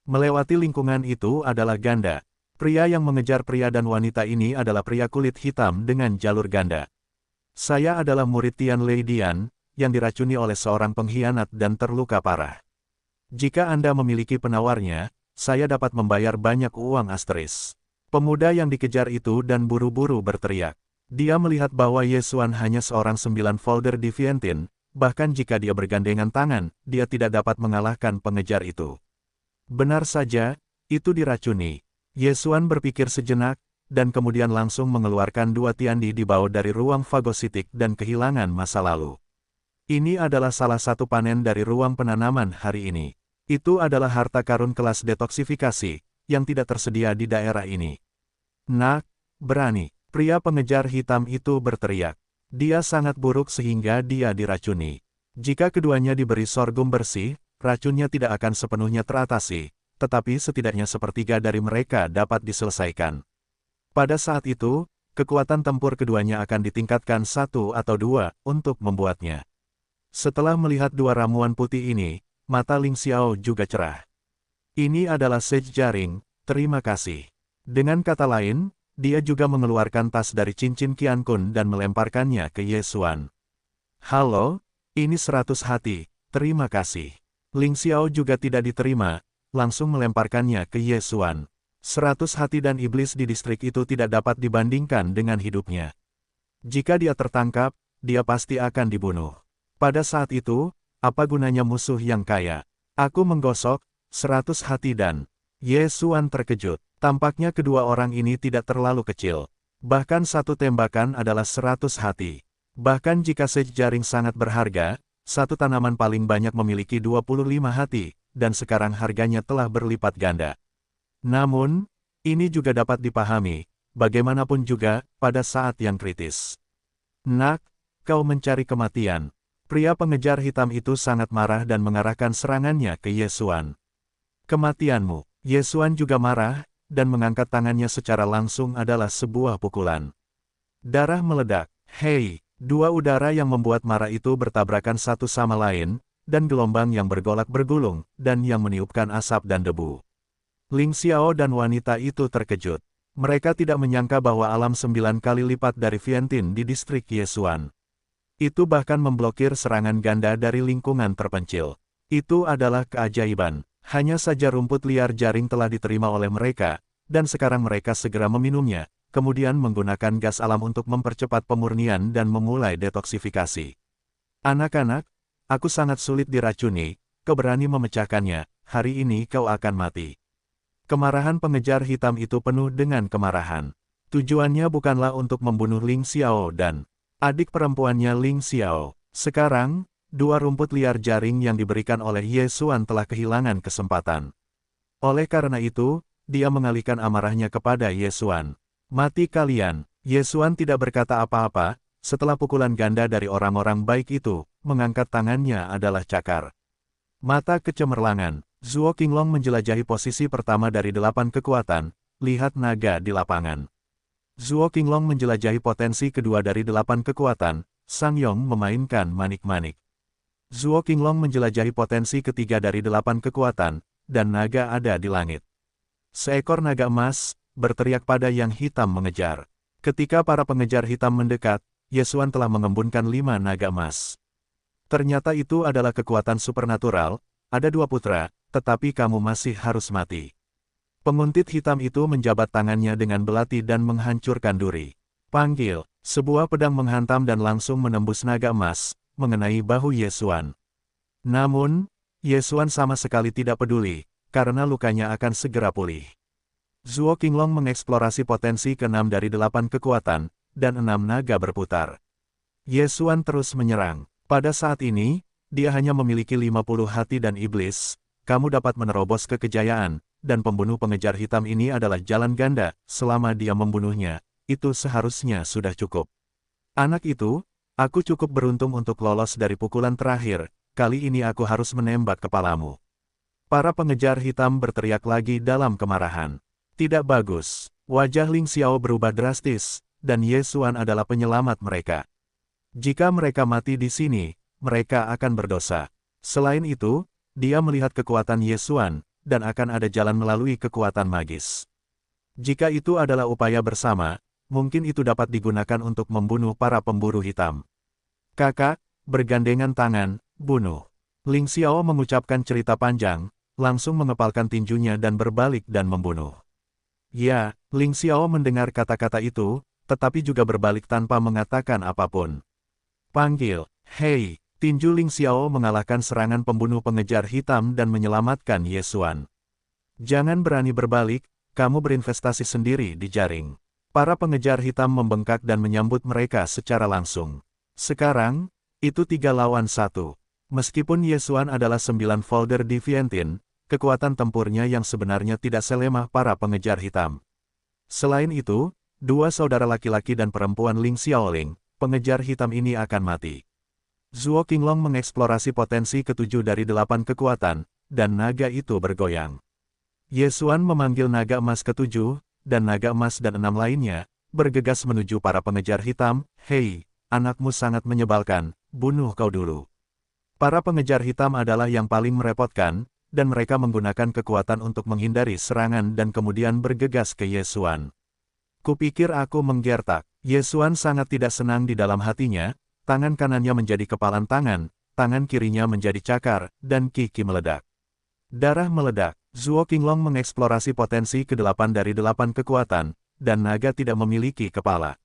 Melewati lingkungan itu adalah ganda. Pria yang mengejar pria dan wanita ini adalah pria kulit hitam dengan jalur ganda. Saya adalah murid Tian Lei Dian, yang diracuni oleh seorang pengkhianat dan terluka parah. Jika Anda memiliki penawarnya, saya dapat membayar banyak uang asteris. Pemuda yang dikejar itu dan buru-buru berteriak. Dia melihat bahwa Ye Xuan hanya seorang 9 folder di Vientiane, bahkan jika dia bergandengan tangan, dia tidak dapat mengalahkan pengejar itu. Benar saja, itu diracuni. Ye Xuan berpikir sejenak, dan kemudian langsung mengeluarkan 2 tiandi di bawah dari ruang fagositik dan kehilangan masa lalu. Ini adalah salah satu panen dari ruang penanaman hari ini. Itu adalah harta karun kelas detoksifikasi, yang tidak tersedia di daerah ini. Nak, berani. Pria pengejar hitam itu berteriak. Dia sangat buruk sehingga dia diracuni. Jika keduanya diberi sorghum bersih, racunnya tidak akan sepenuhnya teratasi, tetapi setidaknya sepertiga dari mereka dapat diselesaikan. Pada saat itu, kekuatan tempur keduanya akan ditingkatkan 1 atau 2 untuk membuatnya. Setelah melihat 2 ramuan putih ini, mata Ling Xiao juga cerah. Ini adalah Sage Jaring, terima kasih. Dengan kata lain, dia juga mengeluarkan tas dari cincin Qian Kun dan melemparkannya ke Ye Xuan. Halo, Ini 100 hati, terima kasih. Ling Xiao juga tidak diterima, langsung melemparkannya ke Ye Xuan. 100 hati dan iblis di distrik itu tidak dapat dibandingkan dengan hidupnya. Jika dia tertangkap, dia pasti akan dibunuh. Pada saat itu, apa gunanya musuh yang kaya? Aku menggosok 100 hati dan Ye Xuan terkejut. Tampaknya kedua orang ini tidak terlalu kecil. Bahkan satu tembakan adalah 100 hati. Bahkan jika sejaring sangat berharga, satu tanaman paling banyak memiliki 25 hati, dan sekarang harganya telah berlipat ganda. Namun, ini juga dapat dipahami, bagaimanapun juga, pada saat yang kritis. Nak, kau mencari kematian. Pria pengejar hitam itu sangat marah dan mengarahkan serangannya ke Ye Xuan. Kematianmu. Ye Xuan juga marah, dan mengangkat tangannya secara langsung adalah sebuah pukulan. Darah meledak. Hei! Dua udara yang membuat marah itu bertabrakan satu sama lain, dan gelombang yang bergolak bergulung, dan yang meniupkan asap dan debu. Ling Xiao dan wanita itu terkejut. Mereka tidak menyangka bahwa alam 9 kali lipat dari Vientiane di distrik Ye Xuan. Itu bahkan memblokir serangan ganda dari lingkungan terpencil. Itu adalah keajaiban. Hanya saja rumput liar jaring telah diterima oleh mereka, dan sekarang mereka segera meminumnya, kemudian menggunakan gas alam untuk mempercepat pemurnian dan memulai detoksifikasi. Anak-anak, aku sangat sulit diracuni, kau berani memecahkannya, hari ini kau akan mati. Kemarahan pengejar hitam itu penuh dengan kemarahan. Tujuannya bukanlah untuk membunuh Ling Xiao dan adik perempuannya Ling Xiao. Sekarang, dua rumput liar jaring yang diberikan oleh Ye Xuan telah kehilangan kesempatan. Oleh karena itu, dia mengalihkan amarahnya kepada Ye Xuan. Mati kalian. Ye Xuan tidak berkata apa-apa, setelah pukulan ganda dari orang-orang baik itu, mengangkat tangannya adalah cakar. Mata kecemerlangan. Zuo Qinglong menjelajahi posisi pertama dari 8 kekuatan, lihat naga di lapangan. Zuo Qinglong menjelajahi potensi kedua dari 8 kekuatan, Sang Yong memainkan manik-manik. Zuo Qinglong menjelajahi potensi ketiga dari 8 kekuatan, dan naga ada di langit. Seekor naga emas berteriak pada yang hitam mengejar. Ketika para pengejar hitam mendekat, Ye Xuan telah mengembunkan 5 naga emas. Ternyata itu adalah kekuatan supernatural, ada 2 putra, tetapi kamu masih harus mati. Penguntit hitam itu menjabat tangannya dengan belati dan menghancurkan duri. Panggil, sebuah pedang menghantam dan langsung menembus naga emas, mengenai bahu Ye Xuan. Namun, Ye Xuan sama sekali tidak peduli, karena lukanya akan segera pulih. Zuo Qinglong mengeksplorasi potensi ke-6 dari 8 kekuatan, dan 6 naga berputar. Ye Xuan terus menyerang. Pada saat ini, dia hanya memiliki 50 hati dan iblis, kamu dapat menerobos ke kejayaan, dan pembunuh pengejar hitam ini adalah jalan ganda, selama dia membunuhnya, itu seharusnya sudah cukup. Anak itu, aku cukup beruntung untuk lolos dari pukulan terakhir, kali ini aku harus menembak kepalamu. Para pengejar hitam berteriak lagi dalam kemarahan. Tidak bagus. Wajah Ling Xiao berubah drastis, dan Ye Xuan adalah penyelamat mereka. Jika mereka mati di sini, mereka akan berdosa. Selain itu, dia melihat kekuatan Ye Xuan, dan akan ada jalan melalui kekuatan magis. Jika itu adalah upaya bersama, mungkin itu dapat digunakan untuk membunuh para pemburu hitam. Kakak, bergandengan tangan, bunuh. Ling Xiao mengucapkan cerita panjang, langsung mengepalkan tinjunya dan berbalik dan membunuh. Ya, Ling Xiao mendengar kata-kata itu, tetapi juga berbalik tanpa mengatakan apapun. Panggil, hei, tinju Ling Xiao mengalahkan serangan pembunuh pengejar hitam dan menyelamatkan Ye Xuan. Jangan berani berbalik, kamu berinvestasi sendiri di jaring. Para pengejar hitam membengkak dan menyambut mereka secara langsung. Sekarang, itu 3 lawan 1. Meskipun Ye Xuan adalah 9 folder di Vientiane, kekuatan tempurnya yang sebenarnya tidak selemah para pengejar hitam. Selain itu, 2 saudara laki-laki dan perempuan Ling Xiaoling, pengejar hitam ini akan mati. Zuo Qinglong mengeksplorasi potensi ke-7 dari 8 kekuatan, dan naga itu bergoyang. Ye Xuan memanggil naga emas ke-7, dan naga emas dan 6 lainnya, bergegas menuju para pengejar hitam. Hei, anakmu sangat menyebalkan, bunuh kau dulu. Para pengejar hitam adalah yang paling merepotkan, dan mereka menggunakan kekuatan untuk menghindari serangan dan kemudian bergegas ke Ye Xuan. Kupikir aku menggertak. Ye Xuan sangat tidak senang di dalam hatinya, tangan kanannya menjadi kepalan tangan, tangan kirinya menjadi cakar, dan Qi meledak. Darah meledak, Zhuo Qinglong mengeksplorasi potensi ke-8 dari 8 kekuatan, dan naga tidak memiliki kepala.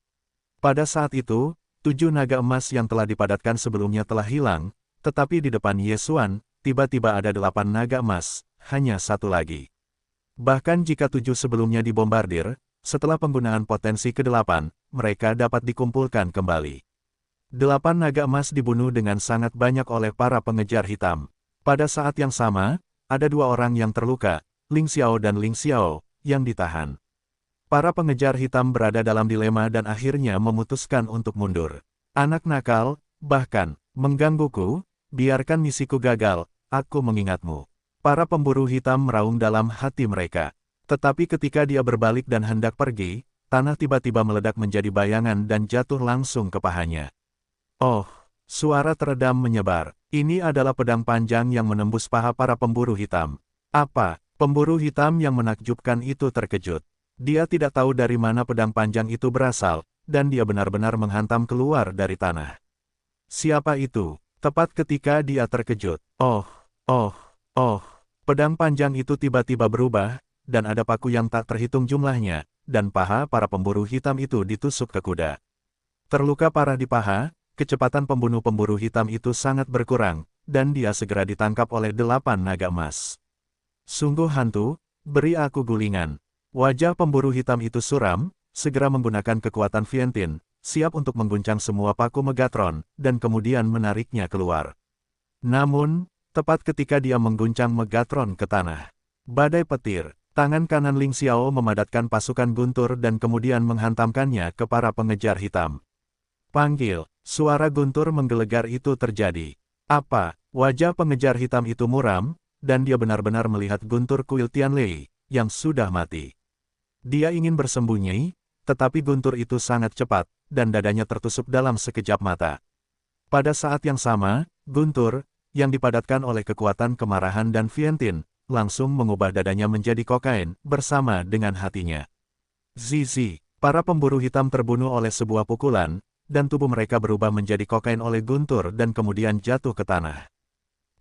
Pada saat itu, 7 naga emas yang telah dipadatkan sebelumnya telah hilang, tetapi di depan Ye Xuan, tiba-tiba ada 8 naga emas, hanya satu lagi. Bahkan jika 7 sebelumnya dibombardir, setelah penggunaan potensi ke-8, mereka dapat dikumpulkan kembali. 8 naga emas dibunuh dengan sangat banyak oleh para pengejar hitam. Pada saat yang sama, ada 2 orang yang terluka, Ling Xiao dan Ling Xiao, yang ditahan. Para pengejar hitam berada dalam dilema dan akhirnya memutuskan untuk mundur. Anak nakal, bahkan, menggangguku, biarkan misiku gagal, aku mengingatmu. Para pemburu hitam meraung dalam hati mereka. Tetapi ketika dia berbalik dan hendak pergi, tanah tiba-tiba meledak menjadi bayangan dan jatuh langsung ke pahanya. Oh, suara teredam menyebar. Ini adalah pedang panjang yang menembus paha para pemburu hitam. Apa? Pemburu hitam yang menakjubkan itu terkejut. Dia tidak tahu dari mana pedang panjang itu berasal, dan dia benar-benar menghantam keluar dari tanah. Siapa itu? Tepat ketika dia terkejut. Oh, pedang panjang itu tiba-tiba berubah, dan ada paku yang tak terhitung jumlahnya, dan paha para pemburu hitam itu ditusuk ke kuda. Terluka parah di paha, kecepatan pemburu hitam itu sangat berkurang, dan dia segera ditangkap oleh 8 naga emas. Sungguh hantu, beri aku gulingan. Wajah pemburu hitam itu suram, segera menggunakan kekuatan Vientin, siap untuk mengguncang semua paku Megatron, dan kemudian menariknya keluar. Namun, tepat ketika dia mengguncang Megatron ke tanah, badai petir, tangan kanan Ling Xiao memadatkan pasukan guntur dan kemudian menghantamkannya ke para pengejar hitam. Panggil, suara guntur menggelegar itu terjadi. Apa? Wajah pengejar hitam itu muram, dan dia benar-benar melihat guntur kuil Tianlei, yang sudah mati. Dia ingin bersembunyi, tetapi guntur itu sangat cepat, dan dadanya tertusuk dalam sekejap mata. Pada saat yang sama, guntur, yang dipadatkan oleh kekuatan kemarahan dan Vientin, langsung mengubah dadanya menjadi kokain, bersama dengan hatinya. Zizi, para pemburu hitam terbunuh oleh sebuah pukulan, dan tubuh mereka berubah menjadi kokain oleh guntur dan kemudian jatuh ke tanah.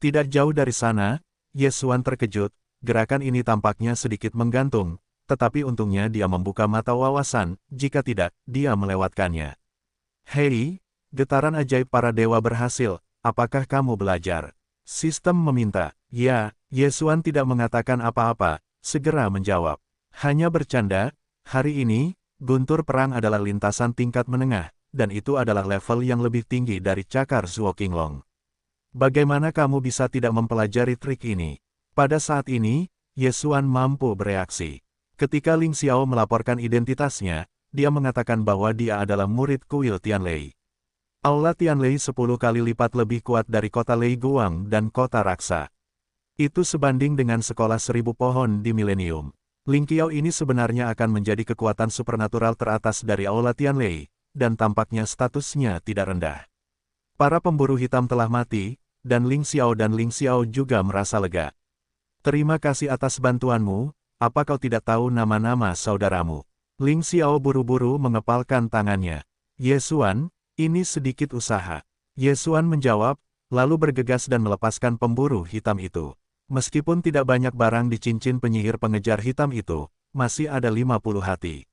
Tidak jauh dari sana, Ye Xuan terkejut, gerakan ini tampaknya sedikit menggantung, tetapi untungnya dia membuka mata wawasan, jika tidak, dia melewatkannya. Hei, getaran ajaib para dewa berhasil, apakah kamu belajar? Sistem meminta. Ya, Ye Xuan tidak mengatakan apa-apa, segera menjawab. Hanya bercanda, hari ini, guntur perang adalah lintasan tingkat menengah, dan itu adalah level yang lebih tinggi dari cakar Zhuo Qinglong. Bagaimana kamu bisa tidak mempelajari trik ini? Pada saat ini, Ye Xuan mampu bereaksi. Ketika Ling Xiao melaporkan identitasnya, dia mengatakan bahwa dia adalah murid kuil Tianlei. Aula Tianlei 10 kali lipat lebih kuat dari kota Lei Guang dan kota Raksa. Itu sebanding dengan sekolah 1000 pohon di milenium. Ling Qiao ini sebenarnya akan menjadi kekuatan supernatural teratas dari Aula Tianlei, dan tampaknya statusnya tidak rendah. Para pemburu hitam telah mati, dan Ling Xiao juga merasa lega. Terima kasih atas bantuanmu, apa kau tidak tahu nama-nama saudaramu? Ling Xiao buru-buru mengepalkan tangannya. Ye Xuan, ini sedikit usaha. Ye Xuan menjawab, lalu bergegas dan melepaskan pemburu hitam itu. Meskipun tidak banyak barang di cincin penyihir pengejar hitam itu, masih ada 50 hati.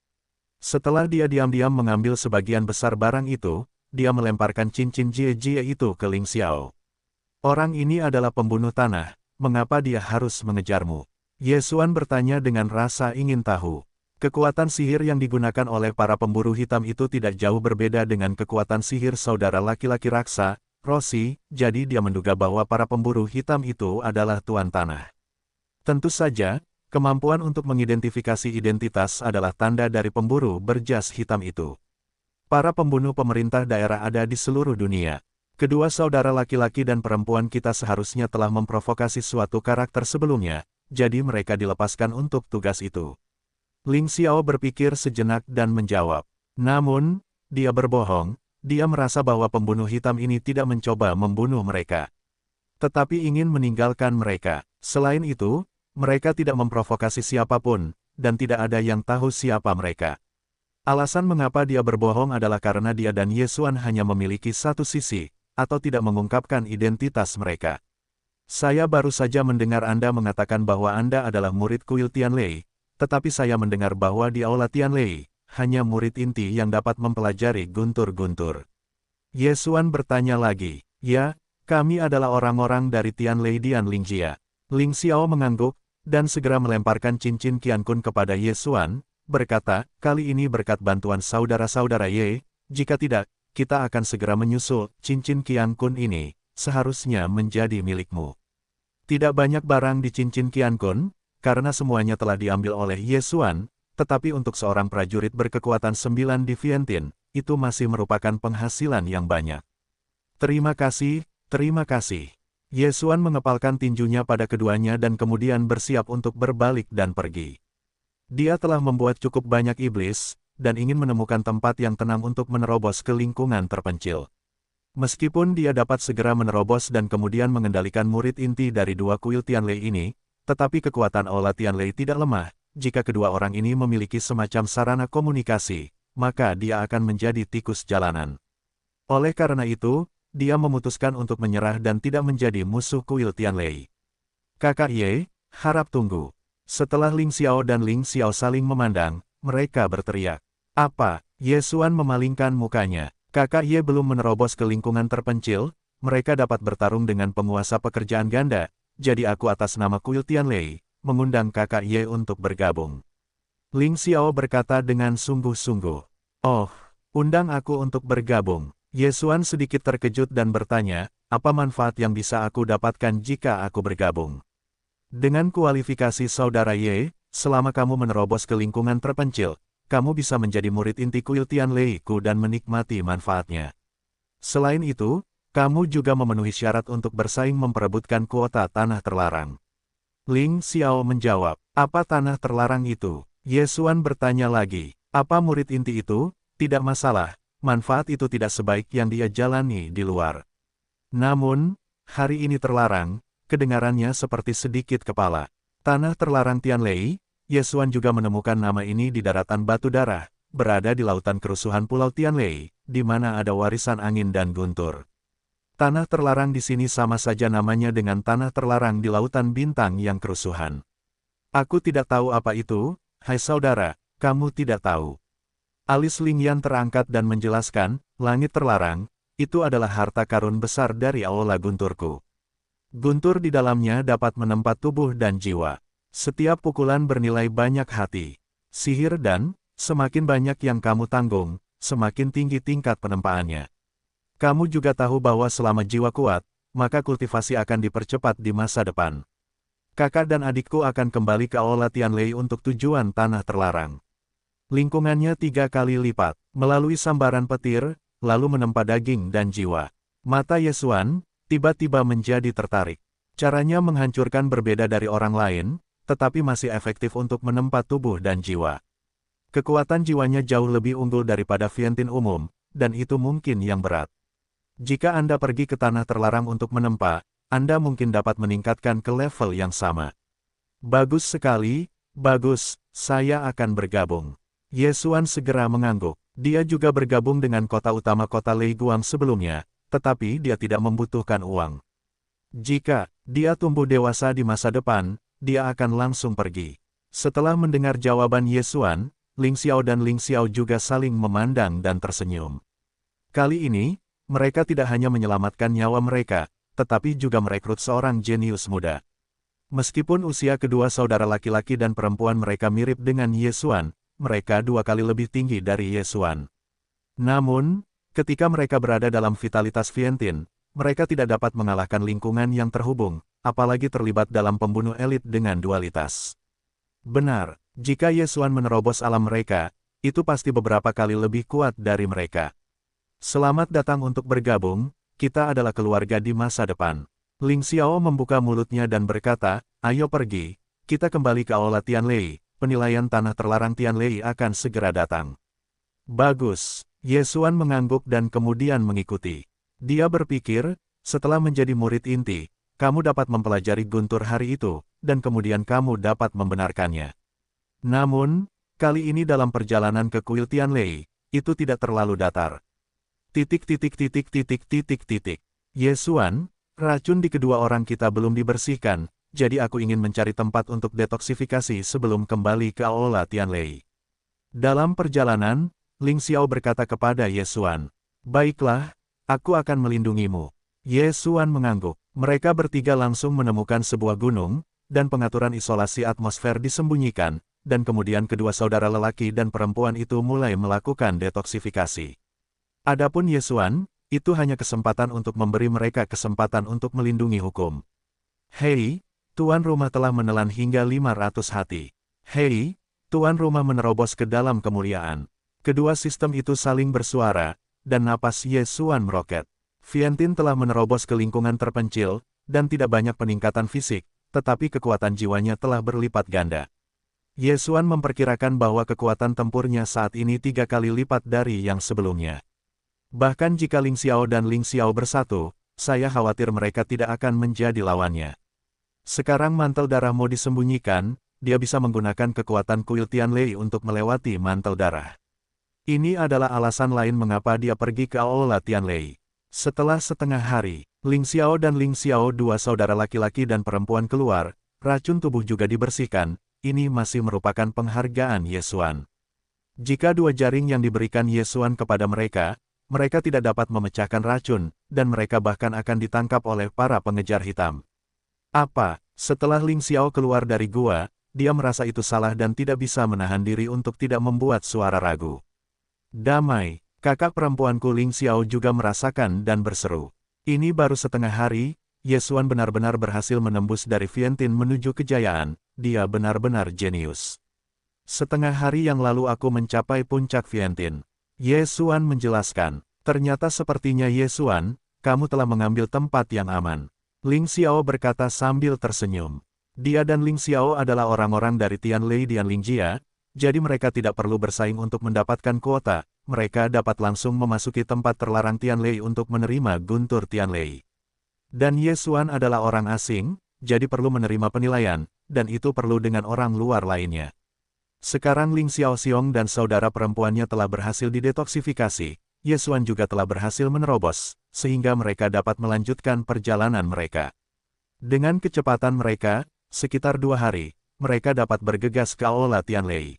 Setelah dia diam-diam mengambil sebagian besar barang itu, dia melemparkan cincin Jie itu ke Ling Xiao. Orang ini adalah pembunuh tanah, mengapa dia harus mengejarmu? Ye Xuan bertanya dengan rasa ingin tahu. Kekuatan sihir yang digunakan oleh para pemburu hitam itu tidak jauh berbeda dengan kekuatan sihir saudara laki-laki Raksa, Rossi, jadi dia menduga bahwa para pemburu hitam itu adalah tuan tanah. Tentu saja, kemampuan untuk mengidentifikasi identitas adalah tanda dari pemburu berjas hitam itu. Para pembunuh pemerintah daerah ada di seluruh dunia. Kedua saudara laki-laki dan perempuan kita seharusnya telah memprovokasi suatu karakter sebelumnya, jadi mereka dilepaskan untuk tugas itu. Ling Xiao berpikir sejenak dan menjawab. Namun, dia berbohong, dia merasa bahwa pembunuh hitam ini tidak mencoba membunuh mereka, tetapi ingin meninggalkan mereka. Selain itu, mereka tidak memprovokasi siapapun, dan tidak ada yang tahu siapa mereka. Alasan mengapa dia berbohong adalah karena dia dan Ye Xuan hanya memiliki satu sisi, atau tidak mengungkapkan identitas mereka. Saya baru saja mendengar Anda mengatakan bahwa Anda adalah murid kuil Tianlei, tetapi saya mendengar bahwa di aula Tianlei, hanya murid inti yang dapat mempelajari guntur-guntur. Ye Xuan bertanya lagi, ya, kami adalah orang-orang dari Tianlei Dian Lingjia. Ling Xiao mengangguk, dan segera melemparkan cincin Qiankun kepada Ye Xuan, berkata, kali ini berkat bantuan saudara-saudara Ye, jika tidak, kita akan segera menyusul, cincin Qiankun ini, seharusnya menjadi milikmu. Tidak banyak barang di cincin Qiankun, karena semuanya telah diambil oleh Ye Xuan, tetapi untuk seorang prajurit berkekuatan 9 di Vientiane, itu masih merupakan penghasilan yang banyak. Terima kasih, terima kasih. Ye Xuan mengepalkan tinjunya pada keduanya dan kemudian bersiap untuk berbalik dan pergi. Dia telah membuat cukup banyak iblis, dan ingin menemukan tempat yang tenang untuk menerobos ke lingkungan terpencil. Meskipun dia dapat segera menerobos dan kemudian mengendalikan murid inti dari dua kuil Tianlei ini, tetapi kekuatan aula Tianlei tidak lemah. Jika kedua orang ini memiliki semacam sarana komunikasi, maka dia akan menjadi tikus jalanan. Oleh karena itu, dia memutuskan untuk menyerah dan tidak menjadi musuh kuil Tianlei. Kakak Ye, harap tunggu. Setelah Ling Xiao dan Ling Xiao saling memandang, mereka berteriak. Apa? Ye Xuan memalingkan mukanya. Kakak Ye belum menerobos ke lingkungan terpencil, mereka dapat bertarung dengan penguasa pekerjaan ganda, jadi aku atas nama kuil Tianlei, mengundang kakak Ye untuk bergabung. Ling Xiao berkata dengan sungguh-sungguh. Oh, undang aku untuk bergabung. Ye Xuan sedikit terkejut dan bertanya, apa manfaat yang bisa aku dapatkan jika aku bergabung? Dengan kualifikasi saudara Ye, selama kamu menerobos ke lingkungan terpencil, kamu bisa menjadi murid inti kuil Tianlei ku dan menikmati manfaatnya. Selain itu, kamu juga memenuhi syarat untuk bersaing memperebutkan kuota tanah terlarang. Ling Xiao menjawab, apa tanah terlarang itu? Ye Xuan bertanya lagi, apa murid inti itu? Tidak masalah, manfaat itu tidak sebaik yang dia jalani di luar. Namun, hari ini terlarang, kedengarannya seperti sedikit kepala. Tanah terlarang Tianlei, Ye Xuan juga menemukan nama ini di daratan batu darah, berada di lautan kerusuhan Pulau Tianlei, di mana ada warisan angin dan guntur. Tanah terlarang di sini sama saja namanya dengan tanah terlarang di lautan bintang yang kerusuhan. Aku tidak tahu apa itu, hai saudara, kamu tidak tahu. Alis Ling Yan terangkat dan menjelaskan, langit terlarang, itu adalah harta karun besar dari aula gunturku. Guntur di dalamnya dapat menempat tubuh dan jiwa. Setiap pukulan bernilai banyak hati. Sihir dan, semakin banyak yang kamu tanggung, semakin tinggi tingkat penempaannya. Kamu juga tahu bahwa selama jiwa kuat, maka kultivasi akan dipercepat di masa depan. Kakak dan adikku akan kembali ke aula Tianlei untuk tujuan tanah terlarang. Lingkungannya 3 kali lipat, melalui sambaran petir, lalu menempa daging dan jiwa. Mata Ye Xuan tiba-tiba menjadi tertarik. Caranya menghancurkan berbeda dari orang lain, tetapi masih efektif untuk menempa tubuh dan jiwa. Kekuatan jiwanya jauh lebih unggul daripada Vientiane umum, dan itu mungkin yang berat. Jika Anda pergi ke tanah terlarang untuk menempa, Anda mungkin dapat meningkatkan ke level yang sama. Bagus sekali, bagus, saya akan bergabung. Ye Xuan segera mengangguk. Dia juga bergabung dengan kota utama kota Lei Guang sebelumnya, tetapi dia tidak membutuhkan uang. Jika dia tumbuh dewasa di masa depan, dia akan langsung pergi. Setelah mendengar jawaban Ye Xuan, Ling Xiao dan Ling Xiao juga saling memandang dan tersenyum. Kali ini, mereka tidak hanya menyelamatkan nyawa mereka, tetapi juga merekrut seorang jenius muda. Meskipun usia kedua saudara laki-laki dan perempuan mereka mirip dengan Ye Xuan, mereka 2 kali lebih tinggi dari Ye Xuan. Namun, ketika mereka berada dalam vitalitas Vientiane, mereka tidak dapat mengalahkan lingkungan yang terhubung, apalagi terlibat dalam pembunuh elit dengan dualitas. Benar, jika Ye Xuan menerobos alam mereka, itu pasti beberapa kali lebih kuat dari mereka. Selamat datang untuk bergabung, kita adalah keluarga di masa depan. Ling Xiao membuka mulutnya dan berkata, ayo pergi, kita kembali ke aula Tianlei, penilaian tanah terlarang Tianlei akan segera datang. Bagus, Ye Xuan mengangguk dan kemudian mengikuti. Dia berpikir, setelah menjadi murid inti, kamu dapat mempelajari guntur hari itu, dan kemudian kamu dapat membenarkannya. Namun, kali ini dalam perjalanan ke kuil Tianlei, itu tidak terlalu datar. Titik. Ye Xuan, racun di kedua orang kita belum dibersihkan, jadi aku ingin mencari tempat untuk detoksifikasi sebelum kembali ke Aula Tianlei. Dalam perjalanan, Ling Xiao berkata kepada Ye Xuan, "Baiklah, aku akan melindungimu." Ye Xuan mengangguk. Mereka bertiga langsung menemukan sebuah gunung, dan pengaturan isolasi atmosfer disembunyikan, dan kemudian kedua saudara lelaki dan perempuan itu mulai melakukan detoksifikasi. Adapun Ye Xuan, itu hanya kesempatan untuk memberi mereka kesempatan untuk melindungi hukum. "Hei, tuan rumah telah menelan hingga 500 hati. Hei, tuan rumah menerobos ke dalam kemuliaan." Kedua sistem itu saling bersuara, dan napas Ye Xuan meroket. Viantin telah menerobos ke lingkungan terpencil, dan tidak banyak peningkatan fisik, tetapi kekuatan jiwanya telah berlipat ganda. Ye Xuan memperkirakan bahwa kekuatan tempurnya saat ini 3 kali lipat dari yang sebelumnya. Bahkan jika Ling Xiao dan Ling Xiao bersatu, saya khawatir mereka tidak akan menjadi lawannya. Sekarang mantel darah mau disembunyikan, dia bisa menggunakan kekuatan kuil Tianlei untuk melewati mantel darah. Ini adalah alasan lain mengapa dia pergi ke Aula Tianlei. Setelah setengah hari, Ling Xiao dan Ling Xiao, dua saudara laki-laki dan perempuan keluar, racun tubuh juga dibersihkan, ini masih merupakan penghargaan Ye Xuan. Jika dua jaring yang diberikan Ye Xuan kepada mereka tidak dapat memecahkan racun, dan mereka bahkan akan ditangkap oleh para pengejar hitam. Apa? Setelah Ling Xiao keluar dari gua, dia merasa itu salah dan tidak bisa menahan diri untuk tidak membuat suara ragu. "Damai," kakak perempuanku Ling Xiao juga merasakan dan berseru. Ini baru setengah hari, Ye Xuan benar-benar berhasil menembus dari Viantin menuju kejayaan, dia benar-benar jenius. "Setengah hari yang lalu aku mencapai puncak Viantin." Ye Xuan menjelaskan. "Ternyata sepertinya Ye Xuan, kamu telah mengambil tempat yang aman." Ling Xiao berkata sambil tersenyum. Dia dan Ling Xiao adalah orang-orang dari Tianlei dan Lingjia, jadi mereka tidak perlu bersaing untuk mendapatkan kuota, mereka dapat langsung memasuki tempat terlarang Tianlei untuk menerima guntur Tianlei. Dan Ye Xuan adalah orang asing, jadi perlu menerima penilaian, dan itu perlu dengan orang luar lainnya. Sekarang Ling Xiaoxiong dan saudara perempuannya telah berhasil didetoksifikasi, Ye Xuan juga telah berhasil menerobos, sehingga mereka dapat melanjutkan perjalanan mereka. Dengan kecepatan mereka, sekitar 2 hari, mereka dapat bergegas ke Aula Tianlei.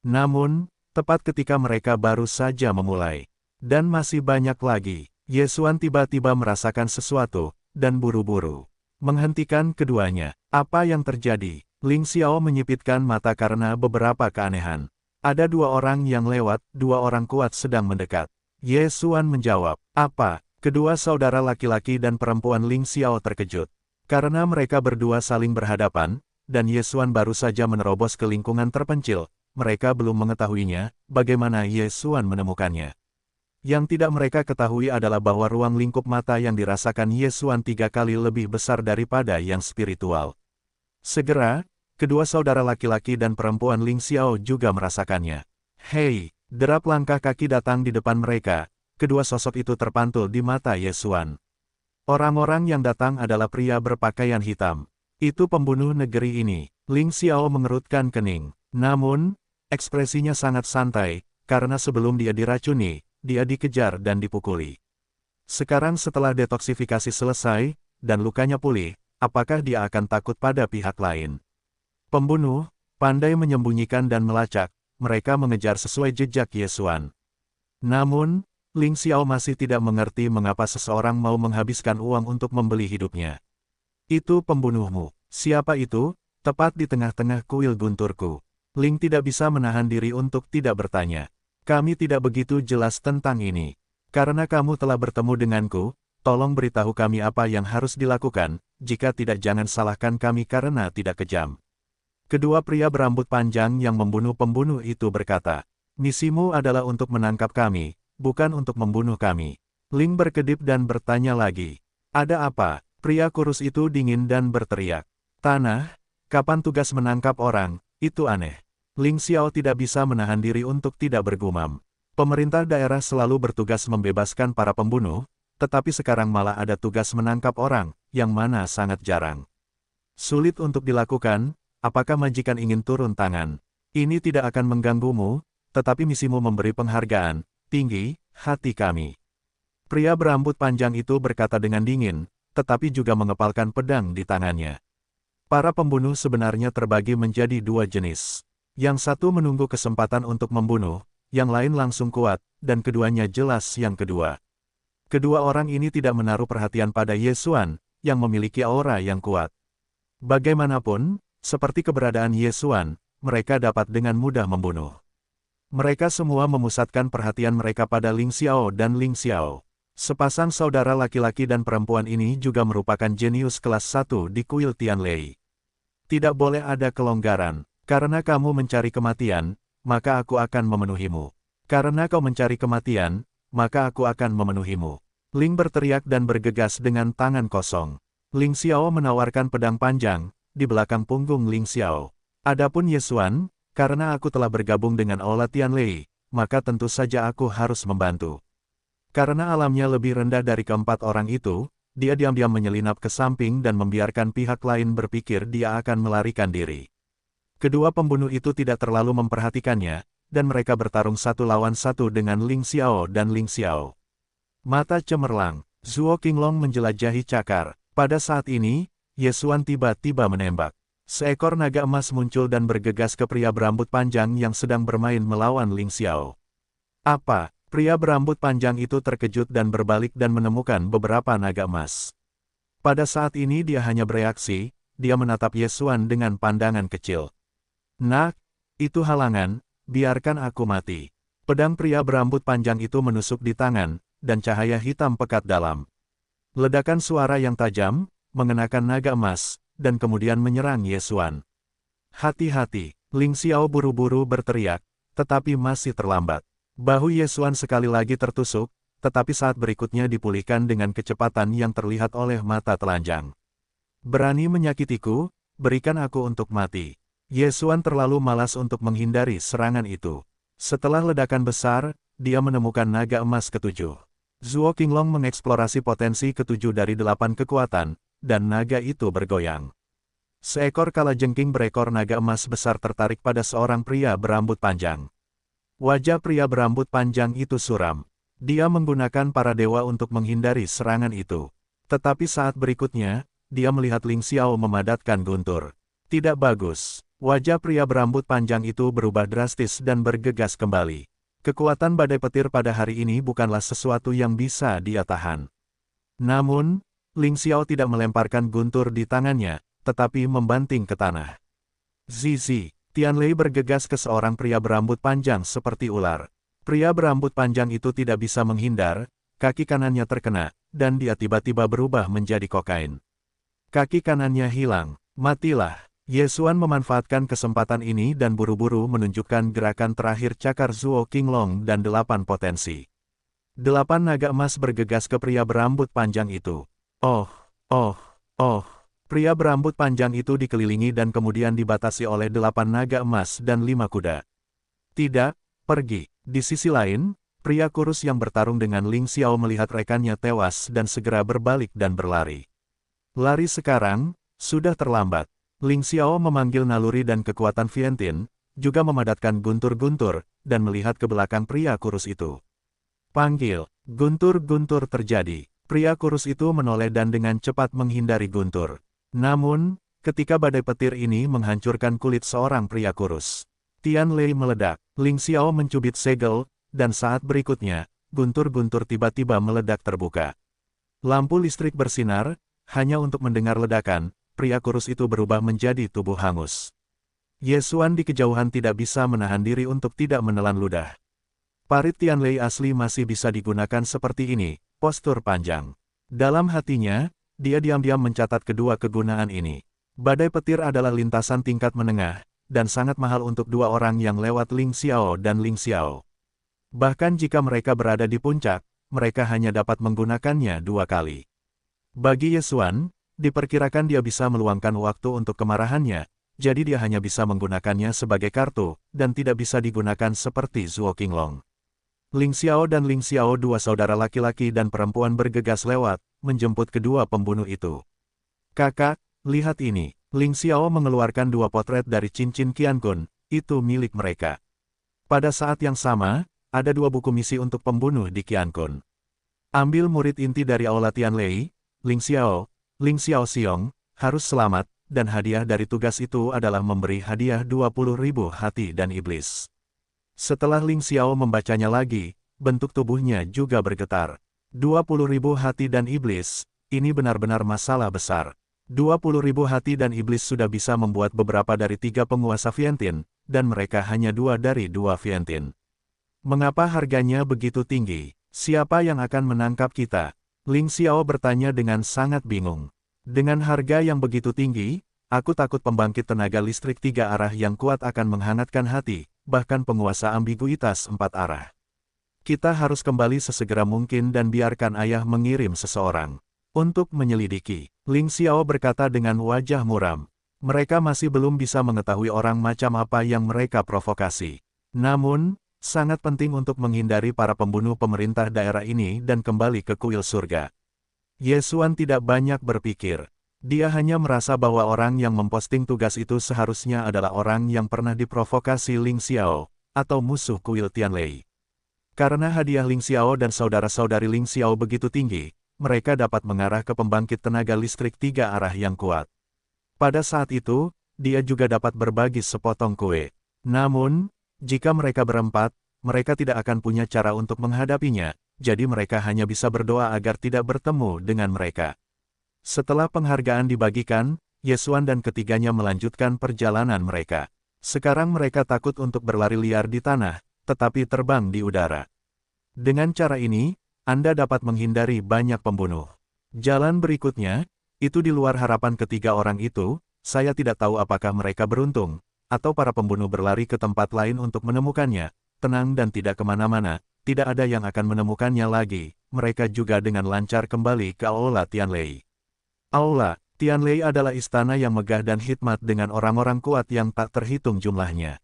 Namun, tepat ketika mereka baru saja memulai, dan masih banyak lagi, Ye Xuan tiba-tiba merasakan sesuatu, dan buru-buru menghentikan keduanya. Apa yang terjadi? Ling Xiao menyipitkan mata karena beberapa keanehan. Ada 2 orang yang lewat, 2 orang kuat sedang mendekat. Ye Xuan menjawab, "Apa?" Kedua saudara laki-laki dan perempuan Ling Xiao terkejut. Karena mereka berdua saling berhadapan, dan Ye Xuan baru saja menerobos ke lingkungan terpencil, mereka belum mengetahuinya, bagaimana Ye Xuan menemukannya. Yang tidak mereka ketahui adalah bahwa ruang lingkup mata yang dirasakan Ye Xuan 3 kali lebih besar daripada yang spiritual. Segera, kedua saudara laki-laki dan perempuan Ling Xiao juga merasakannya. "Hei!" Derap langkah kaki datang di depan mereka, kedua sosok itu terpantul di mata Ye Xuan. Orang-orang yang datang adalah pria berpakaian hitam. Itu pembunuh negeri ini. Ling Xiao mengerutkan kening. Namun, ekspresinya sangat santai, karena sebelum dia diracuni, dia dikejar dan dipukuli. Sekarang setelah detoksifikasi selesai, dan lukanya pulih, apakah dia akan takut pada pihak lain? Pembunuh, pandai menyembunyikan dan melacak, mereka mengejar sesuai jejak Ye Xuan. Namun, Ling Xiao masih tidak mengerti mengapa seseorang mau menghabiskan uang untuk membeli hidupnya. "Itu pembunuhmu. Siapa itu?" Tepat di tengah-tengah kuil gunturku. Ling tidak bisa menahan diri untuk tidak bertanya. "Kami tidak begitu jelas tentang ini. Karena kamu telah bertemu denganku, tolong beritahu kami apa yang harus dilakukan, jika tidak jangan salahkan kami karena tidak kejam." Kedua pria berambut panjang yang membunuh pembunuh itu berkata, "Misimu adalah untuk menangkap kami, bukan untuk membunuh kami." Ling berkedip dan bertanya lagi, "Ada apa?" Pria kurus itu dingin dan berteriak, "Tanah, kapan tugas menangkap orang, itu aneh." Ling Xiao tidak bisa menahan diri untuk tidak bergumam. Pemerintah daerah selalu bertugas membebaskan para pembunuh, tetapi sekarang malah ada tugas menangkap orang, yang mana sangat jarang. Sulit untuk dilakukan. Apakah majikan ingin turun tangan? Ini tidak akan mengganggumu, tetapi misimu memberi penghargaan tinggi hati kami. Pria berambut panjang itu berkata dengan dingin, tetapi juga mengepalkan pedang di tangannya. Para pembunuh sebenarnya terbagi menjadi dua jenis. Yang satu menunggu kesempatan untuk membunuh, yang lain langsung kuat, dan keduanya jelas yang kedua. Kedua orang ini tidak menaruh perhatian pada Ye Xuan, yang memiliki aura yang kuat. Bagaimanapun, seperti keberadaan Ye Xuan, mereka dapat dengan mudah membunuh. Mereka semua memusatkan perhatian mereka pada Ling Xiao dan Ling Xiao. Sepasang saudara laki-laki dan perempuan ini juga merupakan jenius kelas 1 di kuil Tianlei. Tidak boleh ada kelonggaran. Karena kamu mencari kematian, maka aku akan memenuhimu. Karena kau mencari kematian, maka aku akan memenuhimu. Ling berteriak dan bergegas dengan tangan kosong. Ling Xiao menawarkan pedang panjang, di belakang punggung Ling Xiao. Adapun Ye Xuan, karena aku telah bergabung dengan Aula Tianlei, maka tentu saja aku harus membantu. Karena alamnya lebih rendah dari keempat orang itu, dia diam-diam menyelinap ke samping dan membiarkan pihak lain berpikir dia akan melarikan diri. Kedua pembunuh itu tidak terlalu memperhatikannya, dan mereka bertarung satu lawan satu dengan Ling Xiao dan Ling Xiao. Mata cemerlang, Zuo Qinglong menjelajahi cakar. Pada saat ini, Ye Xuan tiba-tiba menembak. Seekor naga emas muncul dan bergegas ke pria berambut panjang yang sedang bermain melawan Ling Xiao. Apa? Pria berambut panjang itu terkejut dan berbalik dan menemukan beberapa naga emas. Pada saat ini dia hanya bereaksi, dia menatap Ye Xuan dengan pandangan kecil. Nak, itu halangan, biarkan aku mati. Pedang pria berambut panjang itu menusuk di tangan, dan cahaya hitam pekat dalam. Ledakan suara yang tajam, mengenakan naga emas, dan kemudian menyerang Ye Xuan. Hati-hati, Ling Xiao buru-buru berteriak, tetapi masih terlambat. Bahu Ye Xuan sekali lagi tertusuk, tetapi saat berikutnya dipulihkan dengan kecepatan yang terlihat oleh mata telanjang. Berani menyakitiku, berikan aku untuk mati. Ye Xuan terlalu malas untuk menghindari serangan itu. Setelah ledakan besar, dia menemukan naga emas ketujuh. Zuo Qinglong mengeksplorasi potensi ketujuh dari 8 kekuatan, dan naga itu bergoyang. Seekor kalajengking berekor naga emas besar tertarik pada seorang pria berambut panjang. Wajah pria berambut panjang itu suram. Dia menggunakan para dewa untuk menghindari serangan itu. Tetapi saat berikutnya, dia melihat Ling Xiao memadatkan guntur. Tidak bagus. Wajah pria berambut panjang itu berubah drastis dan bergegas kembali. Kekuatan badai petir pada hari ini bukanlah sesuatu yang bisa dia tahan. Namun, Ling Xiao tidak melemparkan guntur di tangannya, tetapi membanting ke tanah. Zizi. Tianlei bergegas ke seorang pria berambut panjang seperti ular. Pria berambut panjang itu tidak bisa menghindar, kaki kanannya terkena, dan dia tiba-tiba berubah menjadi kokain. Kaki kanannya hilang. Matilah. Ye Xuan memanfaatkan kesempatan ini dan buru-buru menunjukkan gerakan terakhir cakar Zuo Qinglong dan 8 potensi. 8 naga emas bergegas ke pria berambut panjang itu. Oh. Pria berambut panjang itu dikelilingi dan kemudian dibatasi oleh 8 naga emas dan 5 kuda. Tidak, pergi. Di sisi lain, pria kurus yang bertarung dengan Ling Xiao melihat rekannya tewas dan segera berbalik dan berlari. Lari sekarang, sudah terlambat. Ling Xiao memanggil naluri dan kekuatan Vientian, juga memadatkan guntur-guntur, dan melihat ke belakang pria kurus itu. Panggil, guntur-guntur terjadi. Pria kurus itu menoleh dan dengan cepat menghindari guntur. Namun, ketika badai petir ini menghancurkan kulit seorang pria kurus, Tianlei meledak. Ling Xiao mencubit segel, dan saat berikutnya, guntur-guntur tiba-tiba meledak terbuka. Lampu listrik bersinar, hanya untuk mendengar ledakan, pria kurus itu berubah menjadi tubuh hangus. Ye Xuan di kejauhan tidak bisa menahan diri untuk tidak menelan ludah. Parit Tianlei asli masih bisa digunakan seperti ini, postur panjang. Dalam hatinya, dia diam-diam mencatat kedua kegunaan ini. Badai petir adalah lintasan tingkat menengah, dan sangat mahal untuk dua orang yang lewat Ling Xiao dan Ling Xiao. Bahkan jika mereka berada di puncak, mereka hanya dapat menggunakannya 2 kali. Bagi Ye Xuan, diperkirakan dia bisa meluangkan waktu untuk kemarahannya, jadi dia hanya bisa menggunakannya sebagai kartu, dan tidak bisa digunakan seperti Zuo Qinglong. Ling Xiao dan Ling Xiao, dua saudara laki-laki dan perempuan bergegas lewat, menjemput kedua pembunuh itu. Kakak, lihat ini. Ling Xiao mengeluarkan 2 potret dari cincin Qiankun, itu milik mereka. Pada saat yang sama, ada 2 buku misi untuk pembunuh di Qiankun. Ambil murid inti dari Aula Tianlei, Ling Xiaoxiong, harus selamat, dan hadiah dari tugas itu adalah memberi hadiah 20.000 hati dan iblis. Setelah Ling Xiao membacanya lagi, bentuk tubuhnya juga bergetar. 20.000 hati dan iblis, ini benar-benar masalah besar. 20.000 hati dan iblis sudah bisa membuat beberapa dari 3 penguasa Vientiane, dan mereka hanya 2 dari 2 Vientiane. Mengapa harganya begitu tinggi? Siapa yang akan menangkap kita? Ling Xiao bertanya dengan sangat bingung. Dengan harga yang begitu tinggi, aku takut pembangkit tenaga listrik 3 arah yang kuat akan menghangatkan hati, bahkan penguasa ambiguitas 4 arah. Kita harus kembali sesegera mungkin dan biarkan ayah mengirim seseorang untuk menyelidiki. Ling Xiao berkata dengan wajah muram. Mereka masih belum bisa mengetahui orang macam apa yang mereka provokasi. Namun, sangat penting untuk menghindari para pembunuh pemerintah daerah ini dan kembali ke kuil surga. Ye Xuan tidak banyak berpikir. Dia hanya merasa bahwa orang yang memposting tugas itu seharusnya adalah orang yang pernah diprovokasi Ling Xiao, atau musuh kuil Tianlei. Karena hadiah Ling Xiao dan saudara-saudari Ling Xiao begitu tinggi, mereka dapat mengarah ke pembangkit tenaga listrik 3 arah yang kuat. Pada saat itu, dia juga dapat berbagi sepotong kue. Namun, jika mereka berempat, mereka tidak akan punya cara untuk menghadapinya, jadi mereka hanya bisa berdoa agar tidak bertemu dengan mereka. Setelah penghargaan dibagikan, Ye Xuan dan ketiganya melanjutkan perjalanan mereka. Sekarang mereka takut untuk berlari liar di tanah, tetapi terbang di udara. Dengan cara ini, Anda dapat menghindari banyak pembunuh. Jalan berikutnya, itu di luar harapan ketiga orang itu, saya tidak tahu apakah mereka beruntung, atau para pembunuh berlari ke tempat lain untuk menemukannya, tenang dan tidak kemana-mana, tidak ada yang akan menemukannya lagi, mereka juga dengan lancar kembali ke Aula Tianlei. Aula Tianlei adalah istana yang megah dan hikmat dengan orang-orang kuat yang tak terhitung jumlahnya.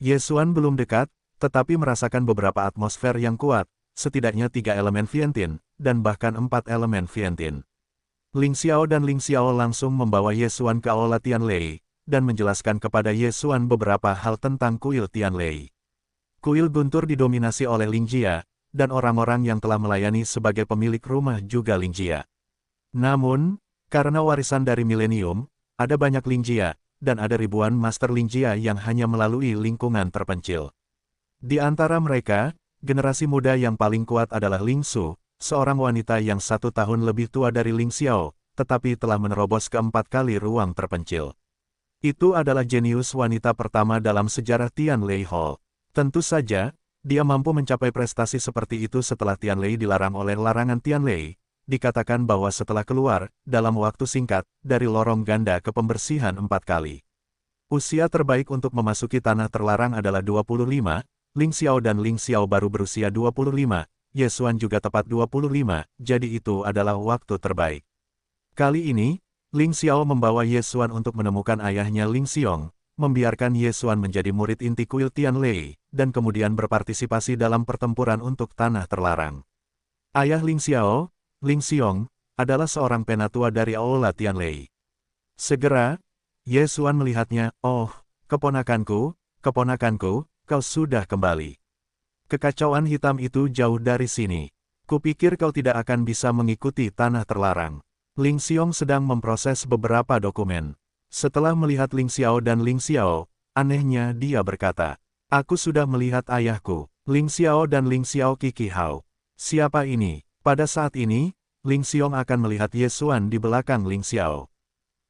Ye Xuan belum dekat, tetapi merasakan beberapa atmosfer yang kuat, setidaknya 3 elemen Vientiane, dan bahkan 4 elemen Vientiane. Ling Xiao dan Ling Xiao langsung membawa Ye Xuan ke Aula Tianlei, dan menjelaskan kepada Ye Xuan beberapa hal tentang kuil Tianlei. Kuil guntur didominasi oleh Ling Jia, dan orang-orang yang telah melayani sebagai pemilik rumah juga Ling Jia. Namun, karena warisan dari milenium, ada banyak Ling Jia, dan ada ribuan Master Ling Jia yang hanya melalui lingkungan terpencil. Di antara mereka, generasi muda yang paling kuat adalah Ling Su, seorang wanita yang 1 tahun lebih tua dari Ling Xiao, tetapi telah menerobos ke 4 kali ruang terpencil. Itu adalah jenius wanita pertama dalam sejarah Tianlei Hall. Tentu saja, dia mampu mencapai prestasi seperti itu setelah Tianlei dilarang oleh larangan Tianlei. Dikatakan bahwa setelah keluar, dalam waktu singkat, dari lorong ganda ke pembersihan 4 kali. Usia terbaik untuk memasuki tanah terlarang adalah 25, Ling Xiao dan Ling Xiao baru berusia 25, Ye Xuan juga tepat 25, jadi itu adalah waktu terbaik. Kali ini, Ling Xiao membawa Ye Xuan untuk menemukan ayahnya Ling Xiong, membiarkan Ye Xuan menjadi murid inti kuil Tianlei, dan kemudian berpartisipasi dalam pertempuran untuk tanah terlarang. Ayah Ling Xiao, Ling Xiong, adalah seorang penatua dari Aula Tianlei. Segera, Ye Xuan melihatnya, "Oh, keponakanku, kau sudah kembali. Kekacauan hitam itu jauh dari sini. Kupikir kau tidak akan bisa mengikuti tanah terlarang." Ling Xiong sedang memproses beberapa dokumen. Setelah melihat Ling Xiao dan Ling Xiao, anehnya dia berkata, "Aku sudah melihat ayahku, Ling Xiao dan Ling Xiao Qi Hao. Siapa ini?" Pada saat ini, Ling Xiong akan melihat Ye Xuan di belakang Ling Xiao.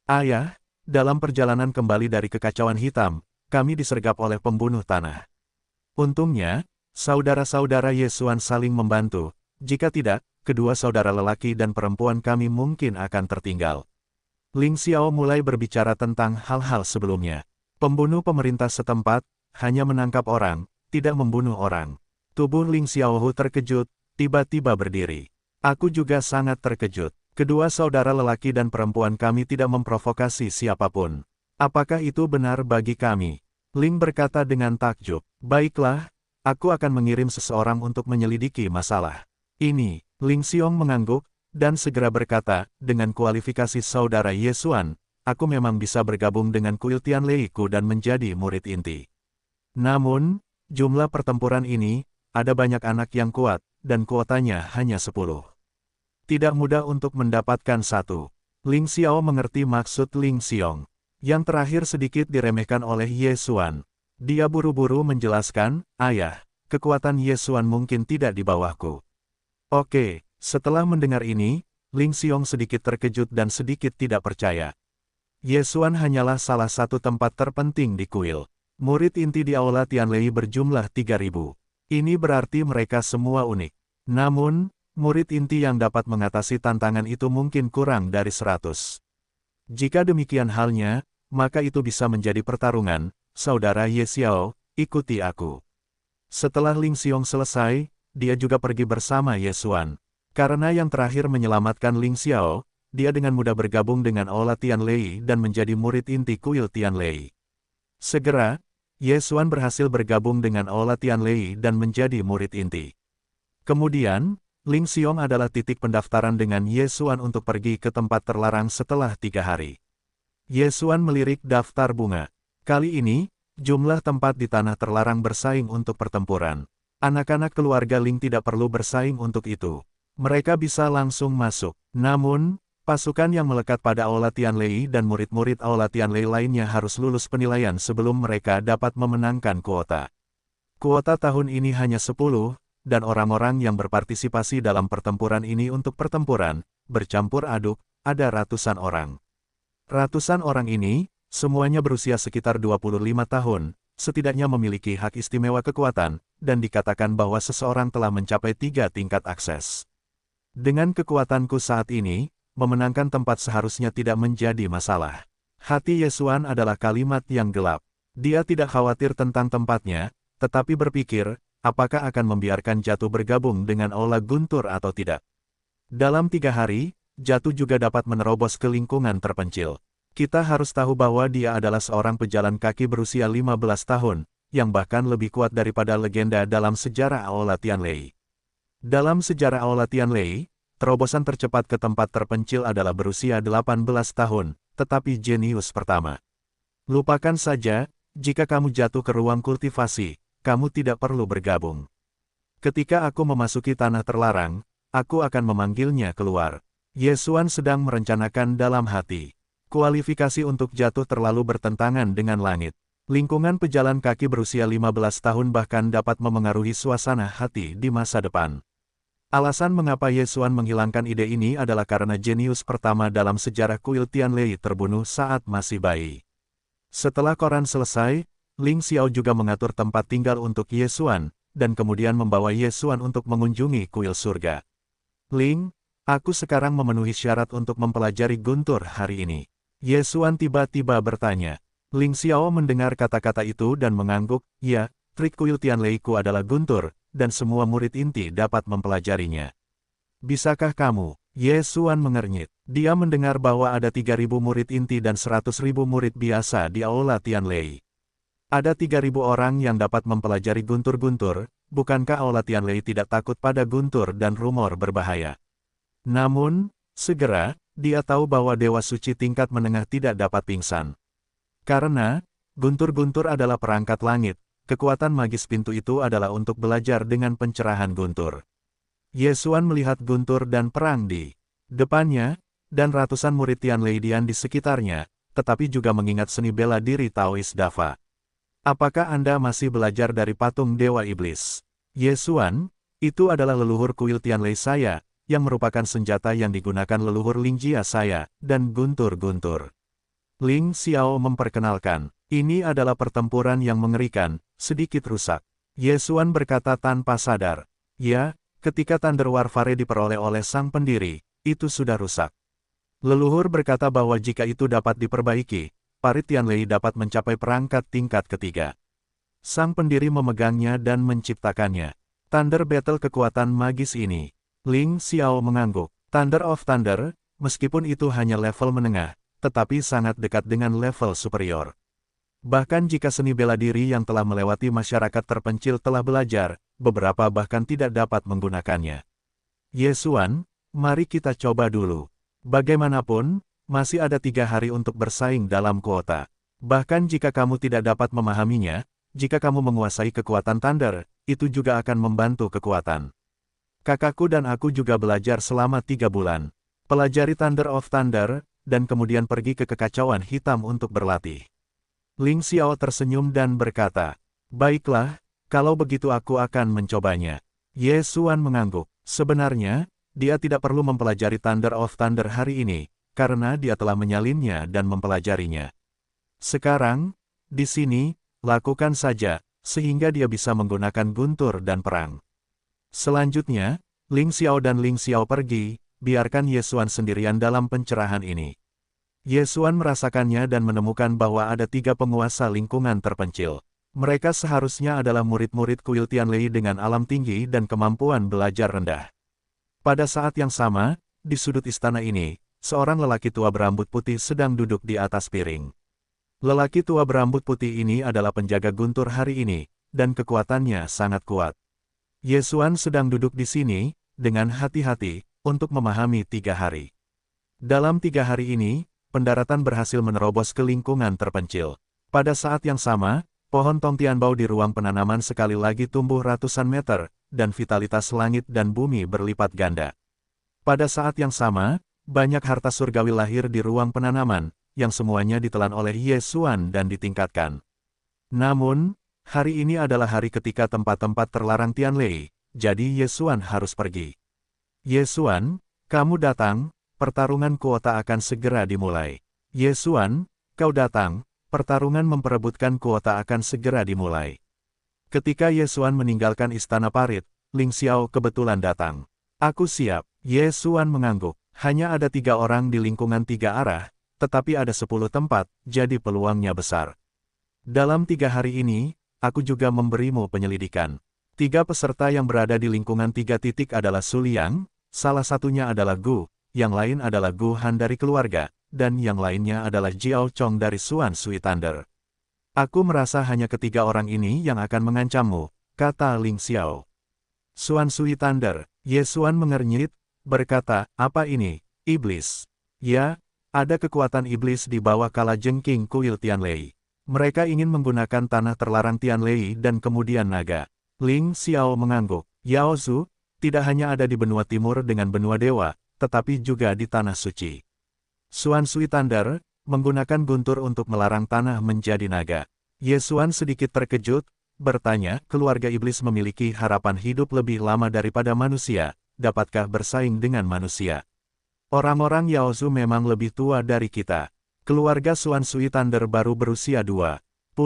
"Ayah, dalam perjalanan kembali dari kekacauan hitam, kami disergap oleh pembunuh tanah. Untungnya, saudara-saudara Ye Xuan saling membantu, jika tidak, kedua saudara lelaki dan perempuan kami mungkin akan tertinggal." Ling Xiao mulai berbicara tentang hal-hal sebelumnya. Pembunuh pemerintah setempat, hanya menangkap orang, tidak membunuh orang. Tubuh Ling Xiaohu terkejut, tiba-tiba berdiri. "Aku juga sangat terkejut. Kedua saudara lelaki dan perempuan kami tidak memprovokasi siapapun. Apakah itu benar bagi kami?" Ling berkata dengan takjub. "Baiklah, aku akan mengirim seseorang untuk menyelidiki masalah ini." Ling Xiong mengangguk, dan segera berkata, "Dengan kualifikasi saudara Ye Xuan, aku memang bisa bergabung dengan kuil Tianlei-ku dan menjadi murid inti. Namun, jumlah pertempuran ini, ada banyak anak yang kuat, dan kuotanya hanya 10. Tidak mudah untuk mendapatkan satu. Ling Xiao mengerti maksud Ling Xiong. Yang terakhir sedikit diremehkan oleh Ye Xuan. Dia buru-buru menjelaskan, ayah, kekuatan Ye Xuan mungkin tidak di bawahku. Oke, setelah mendengar ini, Ling Xiong sedikit terkejut dan sedikit tidak percaya. Ye Xuan hanyalah salah satu tempat terpenting di kuil. Murid inti di Aula Tianlei berjumlah 3.000. Ini berarti mereka semua unik. Namun, murid inti yang dapat mengatasi tantangan itu mungkin kurang dari 100. Jika demikian halnya, maka itu bisa menjadi pertarungan. Saudara Ye Xiao, ikuti aku. Setelah Ling Xiong selesai, dia juga pergi bersama Ye Xuan. Karena yang terakhir menyelamatkan Ling Xiao, dia dengan mudah bergabung dengan Aula Tianlei dan menjadi murid inti kuil Tianlei. Segera, Ye Xuan berhasil bergabung dengan Aula Tianlei dan menjadi murid inti. Kemudian, Ling Xiong adalah titik pendaftaran dengan Ye Xuan untuk pergi ke tempat terlarang setelah 3 hari. Ye Xuan melirik daftar bunga. Kali ini, jumlah tempat di tanah terlarang bersaing untuk pertempuran. Anak-anak keluarga Ling tidak perlu bersaing untuk itu. Mereka bisa langsung masuk. Namun, pasukan yang melekat pada Aula Tianlei dan murid-murid Aula Tianlei lainnya harus lulus penilaian sebelum mereka dapat memenangkan kuota. Kuota tahun ini hanya 10, dan orang-orang yang berpartisipasi dalam pertempuran ini untuk pertempuran, bercampur aduk, ada ratusan orang. Ratusan orang ini, semuanya berusia sekitar 25 tahun, setidaknya memiliki hak istimewa kekuatan, dan dikatakan bahwa seseorang telah mencapai 3 tingkat akses. Dengan kekuatanku saat ini, memenangkan tempat seharusnya tidak menjadi masalah. Hati Ye Xuan adalah kalimat yang gelap. Dia tidak khawatir tentang tempatnya, tetapi berpikir, apakah akan membiarkan Jatuh bergabung dengan Aula Guntur atau tidak. Dalam 3 hari, Jatuh juga dapat menerobos ke lingkungan terpencil. Kita harus tahu bahwa dia adalah seorang pejalan kaki berusia 15 tahun, yang bahkan lebih kuat daripada legenda dalam sejarah Aula Tianlei. Dalam sejarah Aula Tianlei, terobosan tercepat ke tempat terpencil adalah berusia 18 tahun, tetapi jenius pertama. Lupakan saja, jika kamu jatuh ke ruang kultivasi, kamu tidak perlu bergabung. Ketika aku memasuki tanah terlarang, aku akan memanggilnya keluar. Ye Xuan sedang merencanakan dalam hati. Kualifikasi untuk jatuh terlalu bertentangan dengan langit. Lingkungan pejalan kaki berusia 15 tahun bahkan dapat memengaruhi suasana hati di masa depan. Alasan mengapa Ye Xuan menghilangkan ide ini adalah karena jenius pertama dalam sejarah kuil Tianlei terbunuh saat masih bayi. Setelah koran selesai, Ling Xiao juga mengatur tempat tinggal untuk Ye Xuan, dan kemudian membawa Ye Xuan untuk mengunjungi kuil surga. Ling, aku sekarang memenuhi syarat untuk mempelajari Guntur hari ini. Ye Xuan tiba-tiba bertanya. Ling Xiao mendengar kata-kata itu dan mengangguk, ya, trik kuil Tianlei ku adalah Guntur, dan semua murid inti dapat mempelajarinya. Bisakah kamu? Ye Xuan mengernyit. Dia mendengar bahwa ada 3.000 murid inti dan 100.000 murid biasa di Aula Tianlei. Ada 3.000 orang yang dapat mempelajari guntur-guntur, bukankah Aula Tianlei tidak takut pada guntur dan rumor berbahaya? Namun, segera, dia tahu bahwa Dewa Suci tingkat menengah tidak dapat pingsan. Karena, guntur-guntur adalah perangkat langit, kekuatan magis pintu itu adalah untuk belajar dengan pencerahan guntur. Ye Xuan melihat guntur dan perang di depannya, dan ratusan murid Tianlei Dian di sekitarnya, tetapi juga mengingat seni bela diri Taois Dava. Apakah Anda masih belajar dari patung Dewa Iblis? Ye Xuan, itu adalah leluhur kuil Tianlei saya, yang merupakan senjata yang digunakan leluhur Lingjia saya, dan guntur-guntur. Ling Xiao memperkenalkan, ini adalah pertempuran yang mengerikan, sedikit rusak. Ye Xuan berkata tanpa sadar, ya, ketika Thunder Warfare diperoleh oleh sang pendiri, itu sudah rusak. Leluhur berkata bahwa jika itu dapat diperbaiki, parit Tianlei dapat mencapai perangkat tingkat ketiga. Sang pendiri memegangnya dan menciptakannya. Thunder Battle kekuatan magis ini. Ling Xiao mengangguk. Thunder of Thunder, meskipun itu hanya level menengah, tetapi sangat dekat dengan level superior. Bahkan jika seni bela diri yang telah melewati masyarakat terpencil telah belajar, beberapa bahkan tidak dapat menggunakannya. Ye Xuan, mari kita coba dulu. Bagaimanapun, masih ada 3 hari untuk bersaing dalam kuota. Bahkan jika kamu tidak dapat memahaminya, jika kamu menguasai kekuatan Thunder, itu juga akan membantu kekuatan Kakakku dan aku juga belajar selama 3 bulan. Pelajari Thunder of Thunder, dan kemudian pergi ke kekacauan hitam untuk berlatih. Ling Xiao tersenyum dan berkata, baiklah, kalau begitu aku akan mencobanya. Ye Xuan mengangguk. Sebenarnya, dia tidak perlu mempelajari Thunder of Thunder hari ini, karena dia telah menyalinnya dan mempelajarinya. Sekarang, di sini, lakukan saja, sehingga dia bisa menggunakan guntur dan perang. Selanjutnya, Ling Xiao dan Ling Xiao pergi, biarkan Ye Xuan sendirian dalam pencerahan ini. Ye Xuan merasakannya dan menemukan bahwa ada 3 penguasa lingkungan terpencil. Mereka seharusnya adalah murid-murid kuil Tianlei dengan alam tinggi dan kemampuan belajar rendah. Pada saat yang sama, di sudut istana ini, seorang lelaki tua berambut putih sedang duduk di atas piring. Lelaki tua berambut putih ini adalah penjaga guntur hari ini, dan kekuatannya sangat kuat. Ye Xuan sedang duduk di sini, dengan hati-hati, untuk memahami 3 hari. Dalam 3 hari ini, pendaratan berhasil menerobos ke lingkungan terpencil. Pada saat yang sama, pohon Tong Tianbao di ruang penanaman sekali lagi tumbuh ratusan meter, dan vitalitas langit dan bumi berlipat ganda. Pada saat yang sama, banyak harta surgawi lahir di ruang penanaman, yang semuanya ditelan oleh Ye Xuan dan ditingkatkan. Namun, hari ini adalah hari ketika tempat-tempat terlarang Tianlei, jadi Ye Xuan harus pergi. Ye Xuan, kamu datang, pertarungan kuota akan segera dimulai. Ye Xuan, kau datang, pertarungan memperebutkan kuota akan segera dimulai. Ketika Ye Xuan meninggalkan istana parit, Ling Xiao kebetulan datang. Aku siap. Ye Xuan mengangguk. Hanya ada 3 orang di lingkungan 3 arah, tetapi ada 10 tempat, jadi peluangnya besar. Dalam 3 hari ini, aku juga memberimu penyelidikan. 3 peserta yang berada di lingkungan 3 titik adalah Su Liang, salah satunya adalah Gu, yang lain adalah Gu Han dari keluarga, dan yang lainnya adalah Jiao Chong dari Xuan Sui Thunder. Aku merasa hanya ketiga orang ini yang akan mengancammu, kata Ling Xiao. Xuan Sui Thunder, Ye Xuan mengernyit, berkata, apa ini, iblis? Ya, ada kekuatan iblis di bawah kalajengking kuil Tianlei. Mereka ingin menggunakan tanah terlarang Tianlei dan kemudian naga. Ling Xiao mengangguk. Yao Zhu, tidak hanya ada di benua timur dengan benua dewa, tetapi juga di tanah suci. Xuan Sui Thunder, menggunakan guntur untuk melarang tanah menjadi naga. Ye Xuan sedikit terkejut, bertanya, keluarga iblis memiliki harapan hidup lebih lama daripada manusia, dapatkah bersaing dengan manusia? Orang-orang Yao Zhu memang lebih tua dari kita. Keluarga Xuan Sui Thunder baru berusia 25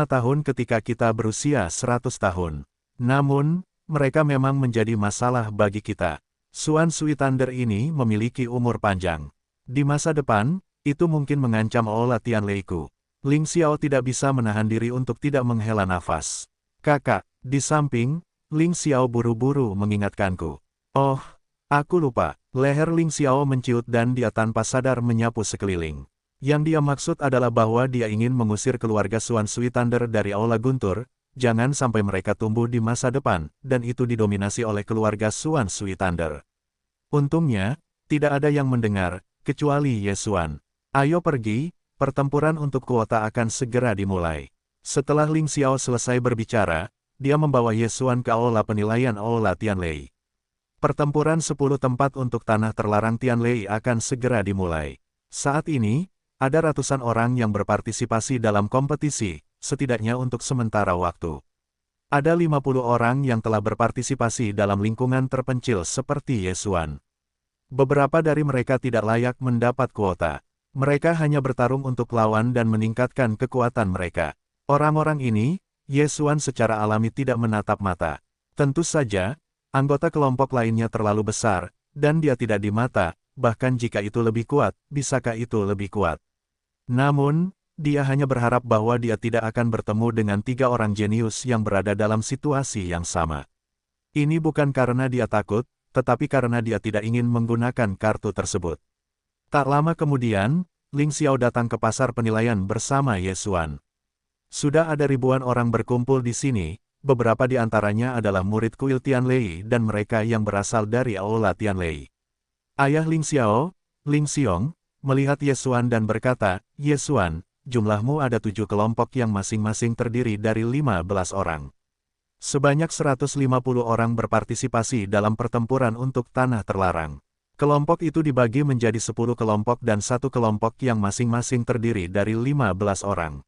tahun ketika kita berusia 100 tahun. Namun, mereka memang menjadi masalah bagi kita. Xuan Sui Thunder ini memiliki umur panjang. Di masa depan, itu mungkin mengancam Aula Tianlei-ku. Ling Xiao tidak bisa menahan diri untuk tidak menghela nafas. Kakak, di samping, Ling Xiao buru-buru mengingatkanku. Oh, aku lupa. Leher Ling Xiao menciut dan dia tanpa sadar menyapu sekeliling. Yang dia maksud adalah bahwa dia ingin mengusir keluarga Xuan Sui Thunder dari Aula Guntur, jangan sampai mereka tumbuh di masa depan, dan itu didominasi oleh keluarga Xuan Sui Thunder. Untungnya, tidak ada yang mendengar, kecuali Ye Xuan. Ayo pergi, pertempuran untuk kuota akan segera dimulai. Setelah Ling Xiao selesai berbicara, dia membawa Ye Xuan ke Aula penilaian Aula Tianlei. Pertempuran 10 tempat untuk tanah terlarang Tianlei akan segera dimulai. Saat ini, ada ratusan orang yang berpartisipasi dalam kompetisi, setidaknya untuk sementara waktu. Ada 50 orang yang telah berpartisipasi dalam lingkungan terpencil seperti Ye Xuan. Beberapa dari mereka tidak layak mendapat kuota. Mereka hanya bertarung untuk lawan dan meningkatkan kekuatan mereka. Orang-orang ini, Ye Xuan secara alami tidak menatap mata. Tentu saja, anggota kelompok lainnya terlalu besar, dan dia tidak di mata, bahkan jika itu lebih kuat, bisakah itu lebih kuat? Namun, dia hanya berharap bahwa dia tidak akan bertemu dengan 3 orang jenius yang berada dalam situasi yang sama. Ini bukan karena dia takut, tetapi karena dia tidak ingin menggunakan kartu tersebut. Tak lama kemudian, Ling Xiao datang ke pasar penilaian bersama Ye Xuan. Sudah ada ribuan orang berkumpul di sini, beberapa di antaranya adalah murid kuil Tianlei dan mereka yang berasal dari Aula Tianlei. Ayah Ling Xiao, Ling Xiong, melihat Ye Xuan dan berkata, Ye Xuan, jumlahmu ada 7 kelompok yang masing-masing terdiri dari 15 orang. Sebanyak 150 orang berpartisipasi dalam pertempuran untuk tanah terlarang. Kelompok itu dibagi menjadi 10 kelompok dan satu kelompok yang masing-masing terdiri dari 15 orang.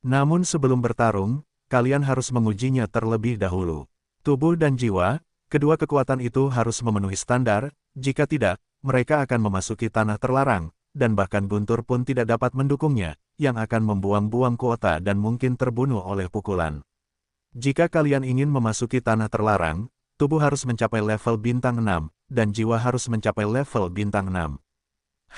Namun sebelum bertarung, kalian harus mengujinya terlebih dahulu. Tubuh dan jiwa, kedua kekuatan itu harus memenuhi standar, jika tidak, mereka akan memasuki tanah terlarang, dan bahkan Guntur pun tidak dapat mendukungnya, yang akan membuang-buang kuota dan mungkin terbunuh oleh pukulan. Jika kalian ingin memasuki tanah terlarang, tubuh harus mencapai level bintang 6, dan jiwa harus mencapai level bintang 6.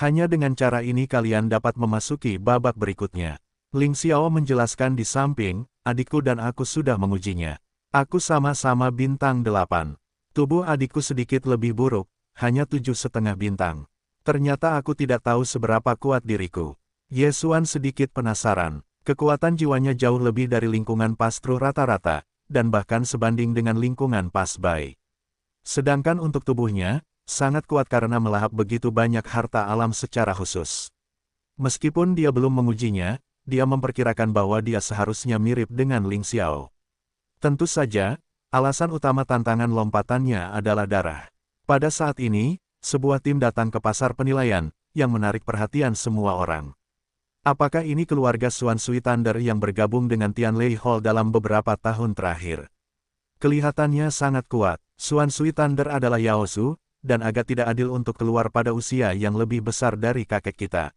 Hanya dengan cara ini kalian dapat memasuki babak berikutnya. Ling Xiao menjelaskan di samping, adikku dan aku sudah mengujinya. Aku sama-sama bintang 8. Tubuh adikku sedikit lebih buruk, hanya 7,5 bintang. Ternyata aku tidak tahu seberapa kuat diriku. Ye Xuan sedikit penasaran. Kekuatan jiwanya jauh lebih dari lingkungan pastru rata-rata, dan bahkan sebanding dengan lingkungan pasbai. Sedangkan untuk tubuhnya, sangat kuat karena melahap begitu banyak harta alam secara khusus. Meskipun dia belum mengujinya, dia memperkirakan bahwa dia seharusnya mirip dengan Ling Xiao. Tentu saja, alasan utama tantangan lompatannya adalah darah. Pada saat ini, sebuah tim datang ke pasar penilaian, yang menarik perhatian semua orang. Apakah ini keluarga Xuan Sui Thunder yang bergabung dengan Tianlei Hall dalam beberapa tahun terakhir? Kelihatannya sangat kuat. Xuan Sui Thunder adalah Yaozu, dan agak tidak adil untuk keluar pada usia yang lebih besar dari kakek kita.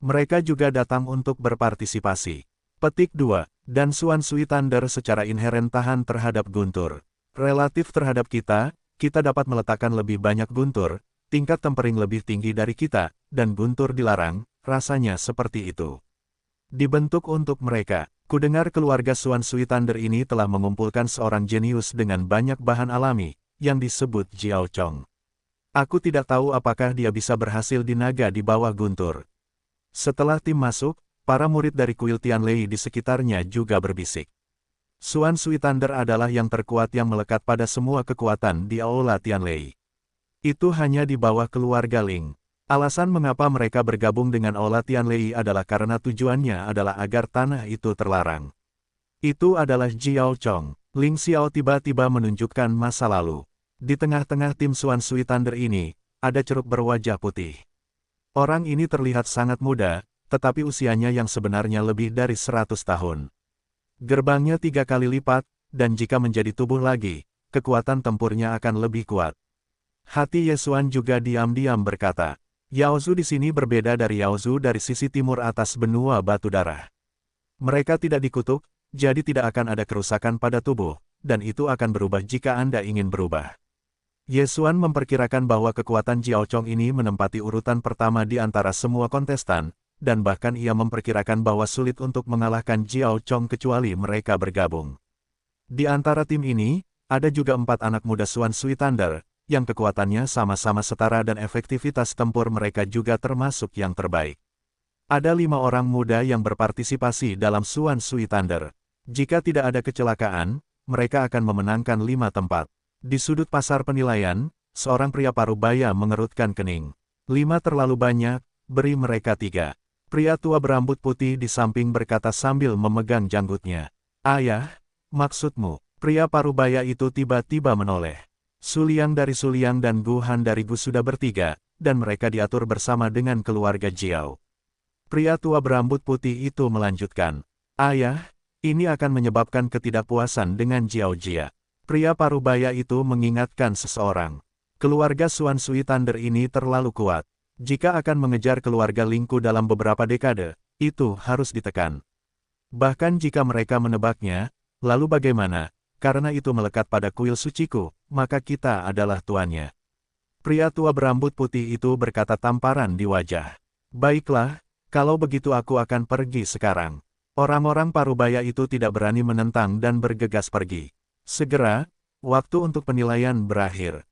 Mereka juga datang untuk berpartisipasi. Petik 2. Dan Xuan Sui Thunder secara inheren tahan terhadap Guntur. Relatif terhadap kita dapat meletakkan lebih banyak Guntur, tingkat tempering lebih tinggi dari kita, dan Guntur dilarang. Rasanya seperti itu. Dibentuk untuk mereka. Kudengar keluarga Xuan Sui Thunder ini telah mengumpulkan seorang jenius dengan banyak bahan alami, yang disebut Jiao Chong. Aku tidak tahu apakah dia bisa berhasil di naga di bawah Guntur. Setelah tim masuk, para murid dari kuil Tianlei di sekitarnya juga berbisik. Xuan Sui Thunder adalah yang terkuat yang melekat pada semua kekuatan di Aula Tianlei. Itu hanya di bawah keluarga Ling. Alasan mengapa mereka bergabung dengan Aula Tianlei adalah karena tujuannya adalah agar tanah itu terlarang. Itu adalah Jiao Chong. Ling Xiao tiba-tiba menunjukkan masa lalu. Di tengah-tengah tim Xuan Sui Thunder ini, ada ceruk berwajah putih. Orang ini terlihat sangat muda, tetapi usianya yang sebenarnya lebih dari 100 tahun. Gerbangnya 3 kali lipat, dan jika menjadi tubuh lagi, kekuatan tempurnya akan lebih kuat. Hati Ye Xuan juga diam-diam berkata, Yaozu di sini berbeda dari Yaozu dari sisi timur atas benua batu darah. Mereka tidak dikutuk, jadi tidak akan ada kerusakan pada tubuh, dan itu akan berubah jika Anda ingin berubah. Ye Xuan memperkirakan bahwa kekuatan Jiao Chong ini menempati urutan pertama di antara semua kontestan, dan bahkan ia memperkirakan bahwa sulit untuk mengalahkan Jiao Chong kecuali mereka bergabung. Di antara tim ini, ada juga 4 anak muda Xuan Sui Thunder, yang kekuatannya sama-sama setara dan efektivitas tempur mereka juga termasuk yang terbaik. Ada 5 orang muda yang berpartisipasi dalam Xuan Sui Thunder. Jika tidak ada kecelakaan, mereka akan memenangkan 5 tempat. Di sudut pasar penilaian, seorang pria parubaya mengerutkan kening. 5 terlalu banyak, beri mereka 3. Pria tua berambut putih di samping berkata sambil memegang janggutnya. Ayah, maksudmu? Pria parubaya itu tiba-tiba menoleh. Suliang dari Suliang dan Gu Han dari Gu sudah bertiga, dan mereka diatur bersama dengan keluarga Jiao. Pria tua berambut putih itu melanjutkan. Ayah, ini akan menyebabkan ketidakpuasan dengan Jiao Jia. Pria parubaya itu mengingatkan seseorang. Keluarga Xuan Sui Thunder ini terlalu kuat. Jika akan mengejar keluarga Lingku dalam beberapa dekade, itu harus ditekan. Bahkan jika mereka menebaknya, lalu bagaimana? Karena itu melekat pada kuil suciku, maka kita adalah tuannya. Pria tua berambut putih itu berkata tamparan di wajah. Baiklah, kalau begitu aku akan pergi sekarang. Orang-orang parubaya itu tidak berani menentang dan bergegas pergi. Segera, waktu untuk penilaian berakhir.